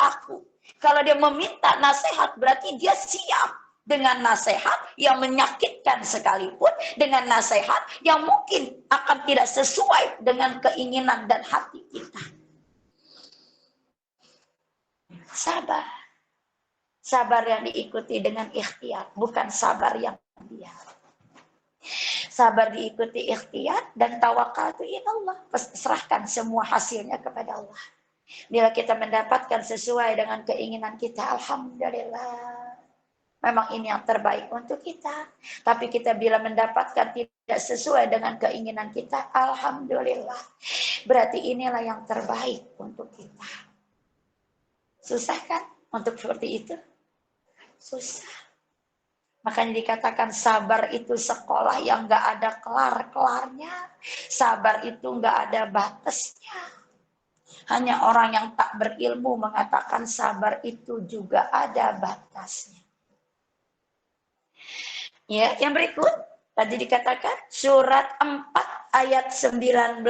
aku. Kalau dia meminta nasihat berarti dia siap dengan nasihat yang menyakitkan sekalipun, dengan nasihat yang mungkin akan tidak sesuai dengan keinginan dan hati kita. Sabar yang diikuti dengan ikhtiar, bukan sabar yang diam. Sabar diikuti ikhtiar dan tawakal itu Allah. Serahkan semua hasilnya kepada Allah. Bila kita mendapatkan sesuai dengan keinginan kita, alhamdulillah. Memang ini yang terbaik untuk kita. Tapi kita bila mendapatkan tidak sesuai dengan keinginan kita, alhamdulillah. Berarti inilah yang terbaik untuk kita. Susah kan untuk seperti itu? Susah. Makanya dikatakan sabar itu sekolah yang gak ada kelar-kelarnya. Sabar itu gak ada batasnya. Hanya orang yang tak berilmu mengatakan sabar itu juga ada batasnya. Ya, yang berikut tadi dikatakan surat 4 ayat 19.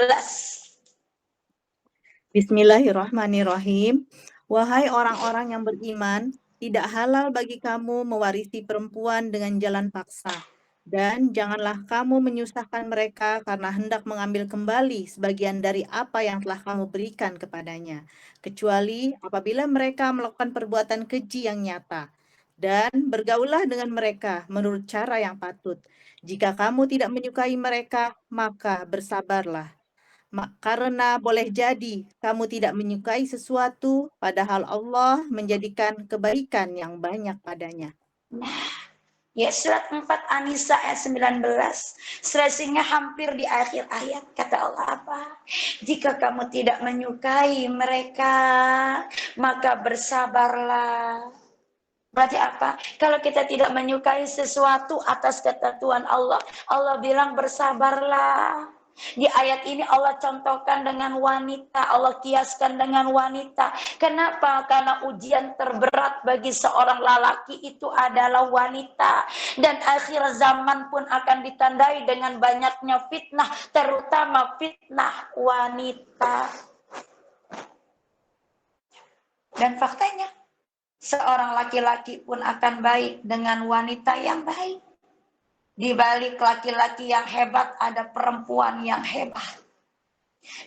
Bismillahirrahmanirrahim. Wahai orang-orang yang beriman, tidak halal bagi kamu mewarisi perempuan dengan jalan paksa, Dan janganlah kamu menyusahkan mereka karena hendak mengambil kembali sebagian dari apa yang telah kamu berikan kepadanya, kecuali apabila mereka melakukan perbuatan keji yang nyata. Dan bergaullah dengan mereka menurut cara yang patut. Jika kamu tidak menyukai mereka, maka bersabarlah. Karena boleh jadi kamu tidak menyukai sesuatu, padahal Allah menjadikan kebaikan yang banyak padanya. Ya, surat 4 An-Nisa ayat 19. Selesainya hampir di akhir ayat. Kata Allah apa? Jika kamu tidak menyukai mereka, maka bersabarlah. Berarti apa? Kalau kita tidak menyukai sesuatu atas ketentuan Allah, Allah bilang bersabarlah. Di ayat ini Allah contohkan dengan wanita, Allah kiaskan dengan wanita. Kenapa? Karena ujian terberat bagi seorang lelaki itu adalah wanita. Dan akhir zaman pun akan ditandai dengan banyaknya fitnah, terutama fitnah wanita. Dan faktanya, seorang laki-laki pun akan baik dengan wanita yang baik. Di balik laki-laki yang hebat ada perempuan yang hebat.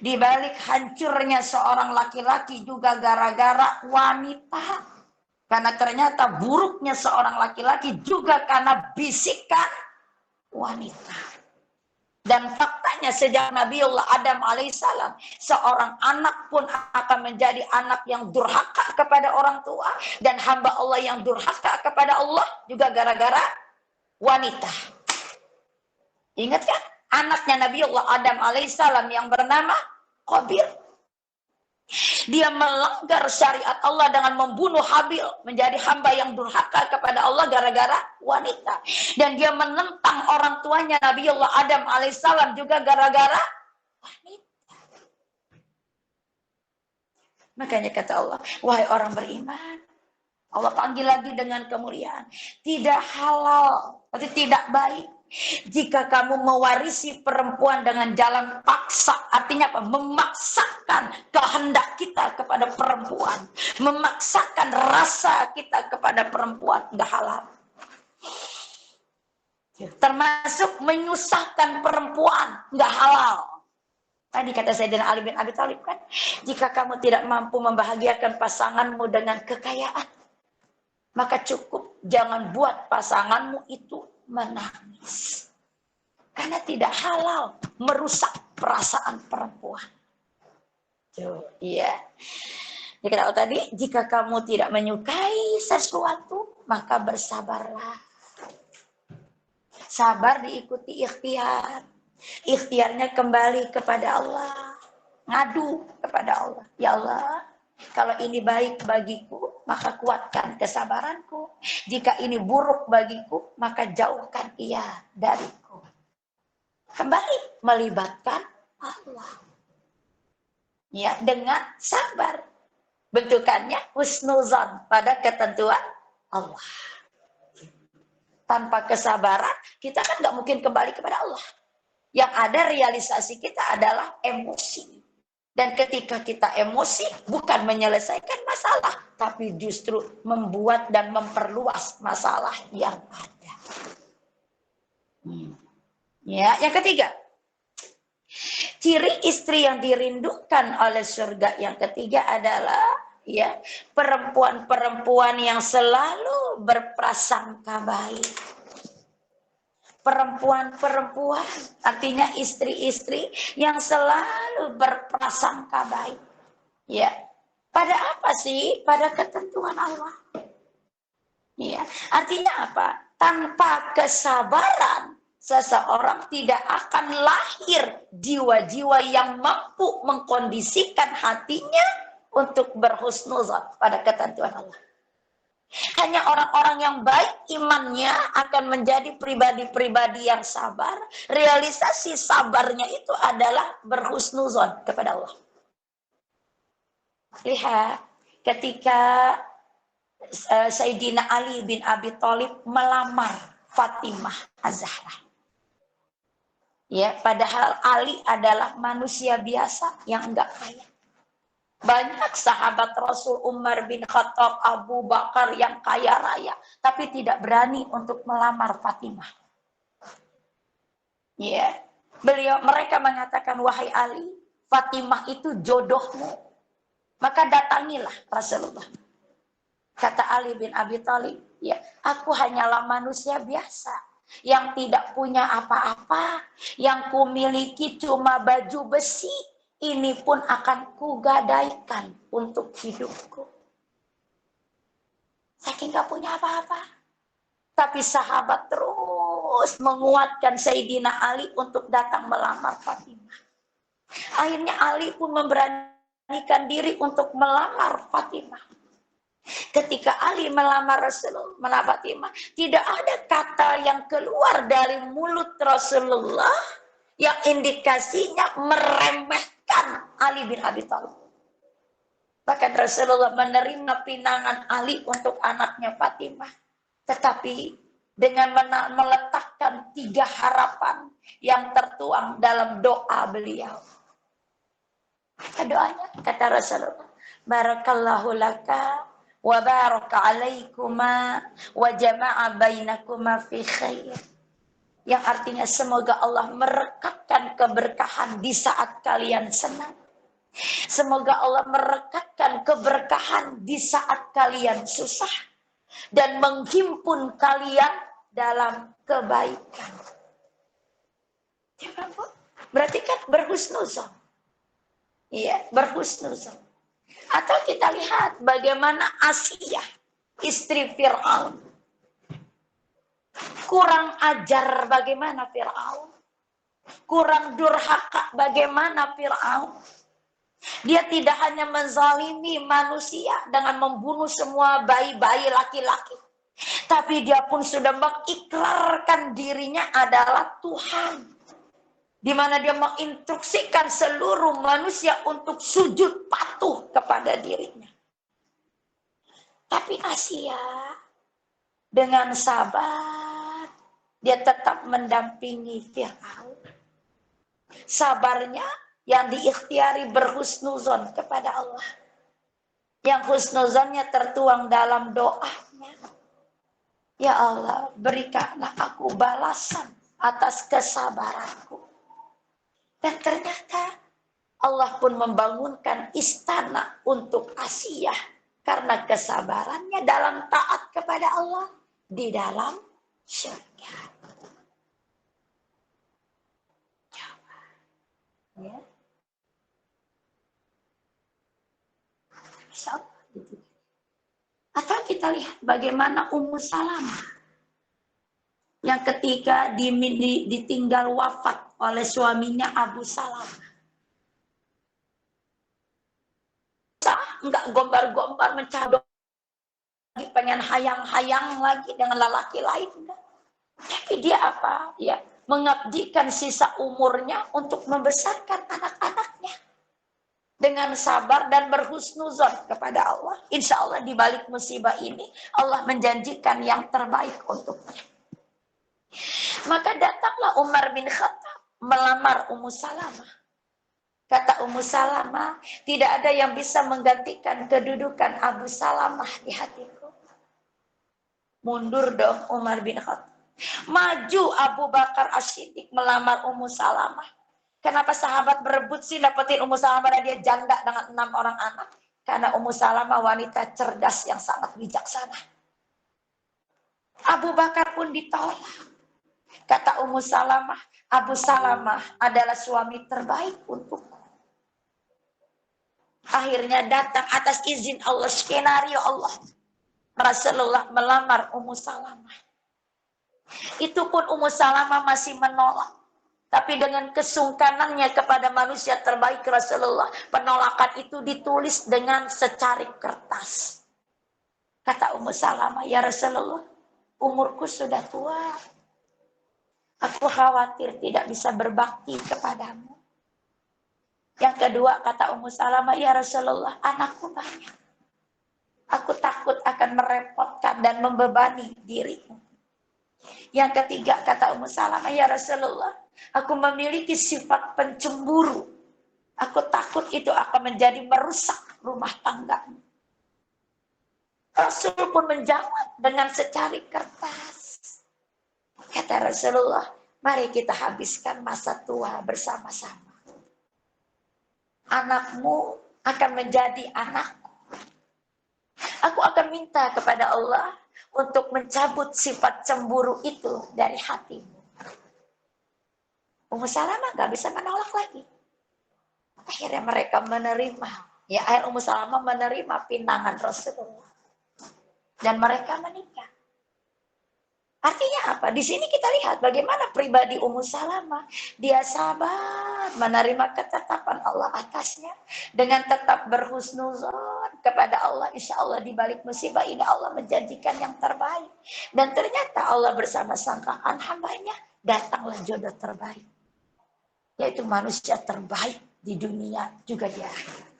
Di balik hancurnya seorang laki-laki juga gara-gara wanita. Karena ternyata buruknya seorang laki-laki juga karena bisikan wanita. Dan faktanya sejak Nabiullah Adam alaihissalam, seorang anak pun akan menjadi anak yang durhaka kepada orang tua. Dan hamba Allah yang durhaka kepada Allah juga gara-gara wanita. Ingat kan? Anaknya Nabiullah Adam alaihissalam yang bernama Qabil. Dia melanggar syariat Allah dengan membunuh Habil, menjadi hamba yang durhaka kepada Allah gara-gara wanita. Dan dia menentang orang tuanya Nabiullah Adam alaihissalam juga gara-gara wanita. Makanya kata Allah, wahai orang beriman, Allah panggil lagi dengan kemuliaan. Tidak halal, berarti tidak baik jika kamu mewarisi perempuan dengan jalan paksa. Artinya apa? Memaksakan kehendak kita kepada perempuan, memaksakan rasa kita kepada perempuan. Tidak halal. Termasuk menyusahkan perempuan, tidak halal. Tadi kata Sayyidina Ali bin Abi Thalib kan, jika kamu tidak mampu membahagiakan pasanganmu dengan kekayaan, maka cukup jangan buat pasanganmu itu menangis. Karena tidak halal merusak perasaan perempuan. Tuh, iya. Jadi kalau tadi, jika kamu tidak menyukai sesuatu, maka bersabarlah. Sabar diikuti ikhtiar. Ikhtiarnya kembali kepada Allah. Ngadu kepada Allah. Ya Allah, kalau ini baik bagiku, maka kuatkan kesabaranku. Jika ini buruk bagiku, maka jauhkan ia dariku. Kembali melibatkan Allah. Ya, dengan sabar. Bentukannya husnuzan pada ketentuan Allah. Tanpa kesabaran, kita kan nggak mungkin kembali kepada Allah. Yang ada realisasi kita adalah emosi. Dan ketika kita emosi, bukan menyelesaikan masalah, tapi justru membuat dan memperluas masalah yang ada. Ya, yang ketiga, ciri istri yang dirindukan oleh surga yang ketiga adalah ya perempuan-perempuan yang selalu berprasangka baik. Perempuan-perempuan, artinya istri-istri yang selalu berprasangka baik. Ya, pada apa sih? Pada ketentuan Allah. Ya, artinya apa? Tanpa kesabaran, seseorang tidak akan lahir jiwa-jiwa yang mampu mengkondisikan hatinya untuk berhusnuzan pada ketentuan Allah. Hanya orang-orang yang baik imannya akan menjadi pribadi-pribadi yang sabar. Realisasi sabarnya itu adalah berhusnuzon kepada Allah. Lihat, ketika Sayyidina Ali bin Abi Thalib melamar Fatimah Az-Zahra. Ya, padahal Ali adalah manusia biasa yang enggak kaya. Banyak sahabat Rasul, Umar bin Khattab, Abu Bakar yang kaya raya, tapi tidak berani untuk melamar Fatimah. Ya, mereka mengatakan, wahai Ali, Fatimah itu jodohmu. Maka datangilah Rasulullah. Kata Ali bin Abi Thalib, ya, aku hanyalah manusia biasa yang tidak punya apa-apa, yang kumiliki cuma baju besi. Ini pun akan kugadaikan untuk hidupku. Saking gak punya apa-apa. Tapi sahabat terus menguatkan Sayyidina Ali untuk datang melamar Fatimah. Akhirnya Ali pun memberanikan diri untuk melamar Fatimah. Ketika Ali melamar Rasulullah, Fatimah, tidak ada kata yang keluar dari mulut Rasulullah yang indikasinya meremehkan Ali bin Abi Thalib. Bahkan Rasulullah menerima pinangan Ali untuk anaknya Fatimah. Tetapi dengan meletakkan 3 harapan yang tertuang dalam doa beliau. Doanya kata Rasulullah, barakallahu laka wa baraka alaikuma wa jama'a bainakuma fi khair. Yang artinya semoga Allah merekatkan keberkahan di saat kalian senang. Semoga Allah merekatkan keberkahan di saat kalian susah. Dan menghimpun kalian dalam kebaikan. Ya, berarti kan berhusnuzon. Iya, berhusnuzon. Atau kita lihat bagaimana Asiyah, istri Fir'aun. Kurang ajar bagaimana Fir'aun. Kurang durhaka bagaimana Fir'aun. Dia tidak hanya menzalimi manusia dengan membunuh semua bayi-bayi laki-laki. Tapi dia pun sudah mengikrarkan dirinya adalah Tuhan. Di mana dia menginstruksikan seluruh manusia untuk sujud patuh kepada dirinya. Tapi Asia dengan sabar, dia tetap mendampingi Fir'aun. Sabarnya yang diikhtiari berhusnuzon kepada Allah. Yang husnuzonnya tertuang dalam doanya. Ya Allah, berikanlah aku balasan atas kesabaranku. Dan ternyata Allah pun membangunkan istana untuk Asiyah. Karena kesabarannya dalam taat kepada Allah di dalam syurga. Ya. Gitu. Atau kita lihat bagaimana Ummu Salamah yang ketika ditinggal wafat oleh suaminya Abu Salamah. Enggak gombar-gombar mencari lagi, pengen hayang-hayang lagi dengan lelaki lain. Tapi dia apa? Ya, mengabdikan sisa umurnya untuk membesarkan anak-anaknya. Dengan sabar dan berhusnuzon kepada Allah. Insya Allah di balik musibah ini Allah menjanjikan yang terbaik untuknya. Maka datanglah Umar bin Khattab melamar Ummu Salamah. Kata Ummu Salamah, tidak ada yang bisa menggantikan kedudukan Abu Salamah di hatiku. Mundur dong Umar bin Khattab. Maju Abu Bakar As-Siddiq melamar Ummu Salamah. Kenapa sahabat berebut sih dapetin Ummu Salamah dan dia janda dengan 6 orang anak? Karena Ummu Salamah wanita cerdas yang sangat bijaksana. Abu Bakar pun ditolak. Kata Ummu Salamah, Abu Salamah adalah suami terbaik untukku. Akhirnya datang atas izin Allah, skenario Allah. Rasulullah melamar Ummu Salamah. Itu pun Ummu Salamah masih menolak. Tapi dengan kesungkanannya kepada manusia terbaik Rasulullah, penolakan itu ditulis dengan secarik kertas. Kata Ummu Salamah, ya Rasulullah, umurku sudah tua. Aku khawatir tidak bisa berbakti kepadamu. Yang kedua, kata Ummu Salamah, ya Rasulullah, anakku banyak. Aku takut akan merepotkan dan membebani dirimu. Yang ketiga, kata Ummu Salamah, ya Rasulullah, aku memiliki sifat pencemburu. Aku takut itu akan menjadi merusak rumah tanggamu. Rasul pun menjawab dengan secarik kertas. Kata Rasulullah, Mari kita habiskan masa tua bersama-sama. Anakmu akan menjadi anakku. Aku akan minta kepada Allah untuk mencabut sifat cemburu itu dari hatimu. Ummu Salamah gak bisa menolak lagi. Akhirnya mereka menerima. Ya, akhirnya Ummu Salamah menerima pinangan Rasulullah. Dan mereka menikah. Artinya apa? Di sini kita lihat bagaimana pribadi Ummu Salamah. Dia sabar menerima ketetapan Allah atasnya. Dengan tetap berhusnuzon kepada Allah. Insya Allah di balik musibah ini Allah menjanjikan yang terbaik. Dan ternyata Allah bersama sangkaan hambanya. Datanglah jodoh terbaik. Yaitu manusia terbaik di dunia juga di akhirat.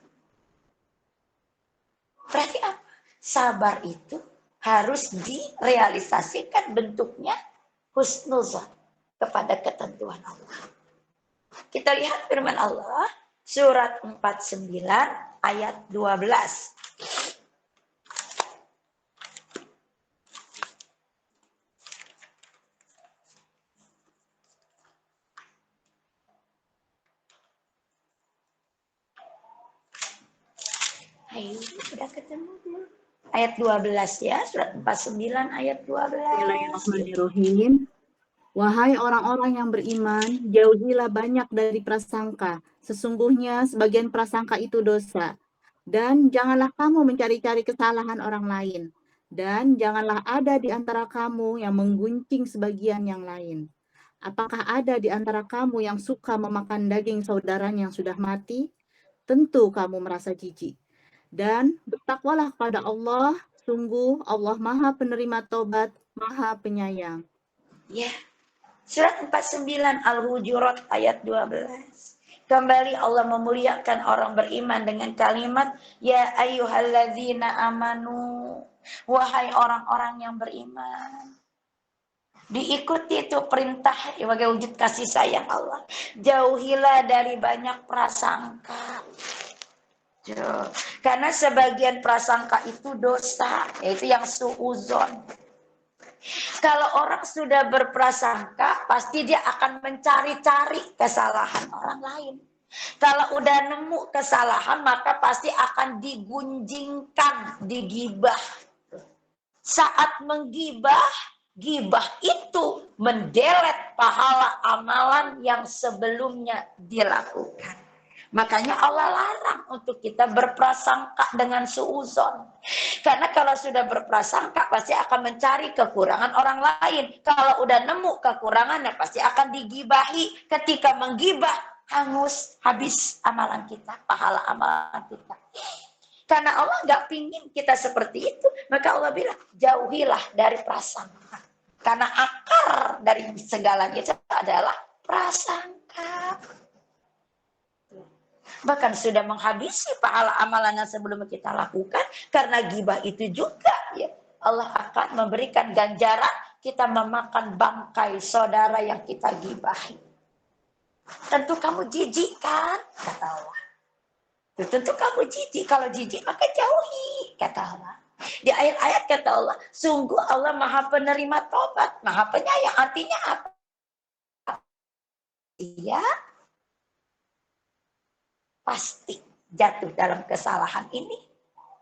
Berarti apa? Sabar itu harus direalisasikan bentuknya husnuzon kepada ketentuan Allah. Kita lihat firman Allah surat 49 ayat 12. Ayo, sudah ketemu belum? Ayat 12 ya, surat 49 ayat 12. Bismillahirrahmanirrahim. Wahai orang-orang yang beriman, jauhilah banyak dari prasangka. Sesungguhnya sebagian prasangka itu dosa. Dan janganlah kamu mencari-cari kesalahan orang lain. Dan janganlah ada di antara kamu yang menggunjing sebagian yang lain. Apakah ada di antara kamu yang suka memakan daging saudaranya yang sudah mati? Tentu kamu merasa jijik. Dan bertakwalah kepada Allah, sungguh Allah Maha Penerima Tobat, Maha Penyayang. Ya, surat 49 Al-Hujurat ayat 12. Kembali Allah memuliakan orang beriman dengan kalimat ya ayyuhalladzina amanu, wahai orang-orang yang beriman. Diikuti itu perintah sebagai wujud kasih sayang Allah. Jauhilah dari banyak prasangka. Karena sebagian prasangka itu dosa, yaitu yang suuzon. Kalau orang sudah berprasangka, pasti dia akan mencari-cari kesalahan orang lain. Kalau udah nemu kesalahan, maka pasti akan digunjingkan, digibah. Saat menggibah, gibah itu mendelet pahala amalan yang sebelumnya dilakukan. Makanya Allah larang untuk kita berprasangka dengan suuzon. Karena kalau sudah berprasangka pasti akan mencari kekurangan orang lain. Kalau udah nemu kekurangannya pasti akan digibahi. Ketika menggibah hangus, habis amalan kita, pahala amalan kita. Karena Allah nggak pingin kita seperti itu, maka Allah bilang jauhilah dari prasangka. Karena akar dari segalanya itu adalah prasangka. Bahkan sudah menghabisi pahala amalan yang sebelumnya kita lakukan. Karena gibah itu juga ya, Allah akan memberikan ganjaran kita memakan bangkai saudara yang kita gibahi. Tentu kamu jijik kan, kata Allah. Tentu kamu jijik. Kalau jijik maka jauhi, kata Allah. Di ayat-ayat kata Allah, sungguh Allah Maha Penerima Tobat, Maha Penyayang. Artinya apa? Dia pasti jatuh dalam kesalahan ini,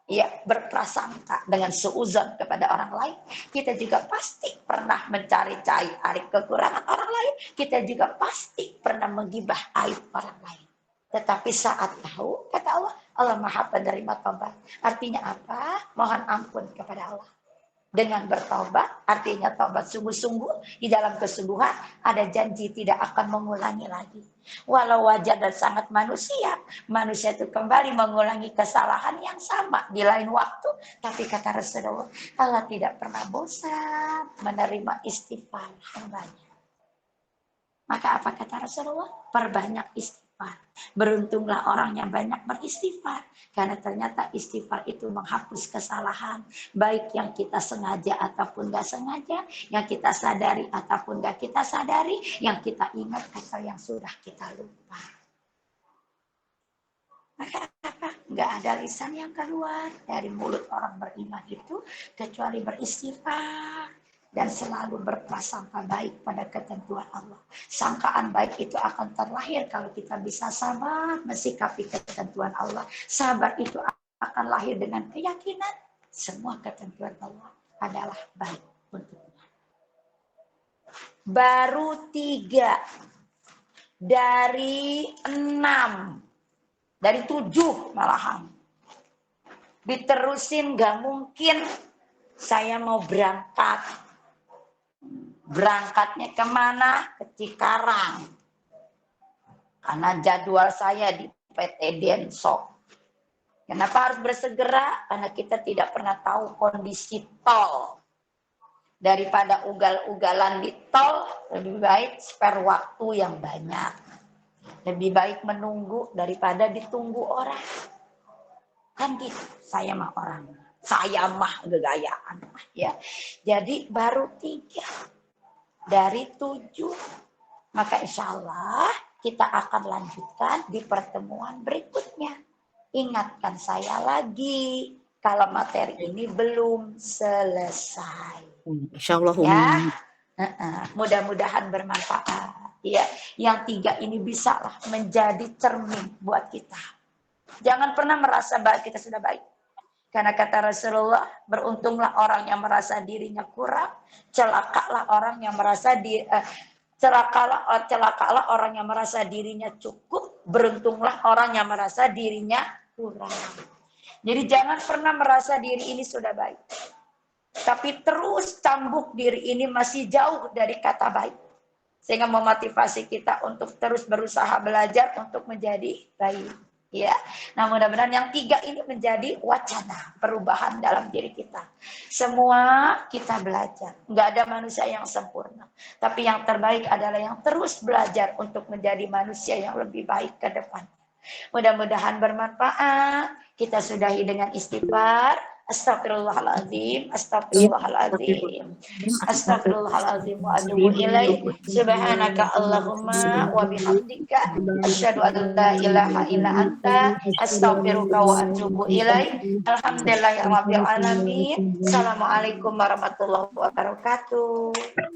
ya berprasangka dengan suuzon kepada orang lain. Kita juga pasti pernah mencari-cari kekurangan orang lain. Kita juga pasti pernah menggibah aib orang lain. Tetapi saat tahu, kata Allah, Allah Maha Penerima Taubat. Artinya apa? Mohon ampun kepada Allah. Dengan bertaubat, artinya taubat sungguh-sungguh, di dalam kesungguhan ada janji tidak akan mengulangi lagi. Walau wajar dan sangat manusia itu kembali mengulangi kesalahan yang sama di lain waktu. Tapi kata Rasulullah, Allah tidak pernah bosan menerima istighfar hambanya. Maka apa kata Rasulullah? Perbanyak istighfar. Beruntunglah orang yang banyak beristighfar. Karena ternyata istighfar itu menghapus kesalahan. Baik yang kita sengaja ataupun gak sengaja. Yang kita sadari ataupun gak kita sadari. Yang kita ingat atau yang sudah kita lupa. Maka apa? Gak ada lisan yang keluar dari mulut orang beriman itu kecuali beristighfar. dan selalu berprasangka baik pada ketentuan Allah. Sangkaan baik itu akan terlahir kalau kita bisa sabar mensikapi ketentuan Allah. Sabar itu akan lahir dengan keyakinan semua ketentuan Allah adalah baik untuknya. Baru 3 dari 6, dari 7 malahan. Diterusin gak mungkin. Saya mau berangkat. Berangkatnya kemana? Ke Cikarang. Karena jadwal saya di PT Densok. Kenapa harus bersegera? Karena kita tidak pernah tahu kondisi tol. Daripada ugal-ugalan di tol, lebih baik spare waktu yang banyak. Lebih baik menunggu daripada ditunggu orang. Kan gitu, saya mah orang. Saya mah gegayaan. Ya. Jadi baru 3 dari 7. Maka insya Allah kita akan lanjutkan di pertemuan berikutnya. Ingatkan saya lagi kalau materi ini belum selesai. Insya Allah. Ya, mudah-mudahan bermanfaat. Ya, yang 3 ini bisalah menjadi cermin buat kita. Jangan pernah merasa baik kita sudah baik. Karena kata Rasulullah, beruntunglah orang yang merasa dirinya kurang, celakalah orang yang merasa celakalah orang yang merasa dirinya cukup, beruntunglah orang yang merasa dirinya kurang. Jadi jangan pernah merasa diri ini sudah baik. Tapi terus cambuk diri ini masih jauh dari kata baik. Sehingga memotivasi kita untuk terus berusaha belajar untuk menjadi baik. Ya, nah mudah-mudahan yang 3 ini menjadi wacana perubahan dalam diri kita. Semua kita belajar. Nggak ada manusia yang sempurna. Tapi yang terbaik adalah yang terus belajar untuk menjadi manusia yang lebih baik ke depan. Mudah-mudahan bermanfaat. Kita sudahi dengan istighfar. Astagfirullahaladzim, astagfirullahaladzim, astagfirullahaladzim wa atubu ilaih. Subhanaka Allahumma wa bihamdika asyhadu an la ilaha illa anta astaghfiruka wa atubu ilaih. Alhamdulillahirabbil alamin. Assalamualaikum warahmatullahi wabarakatuh.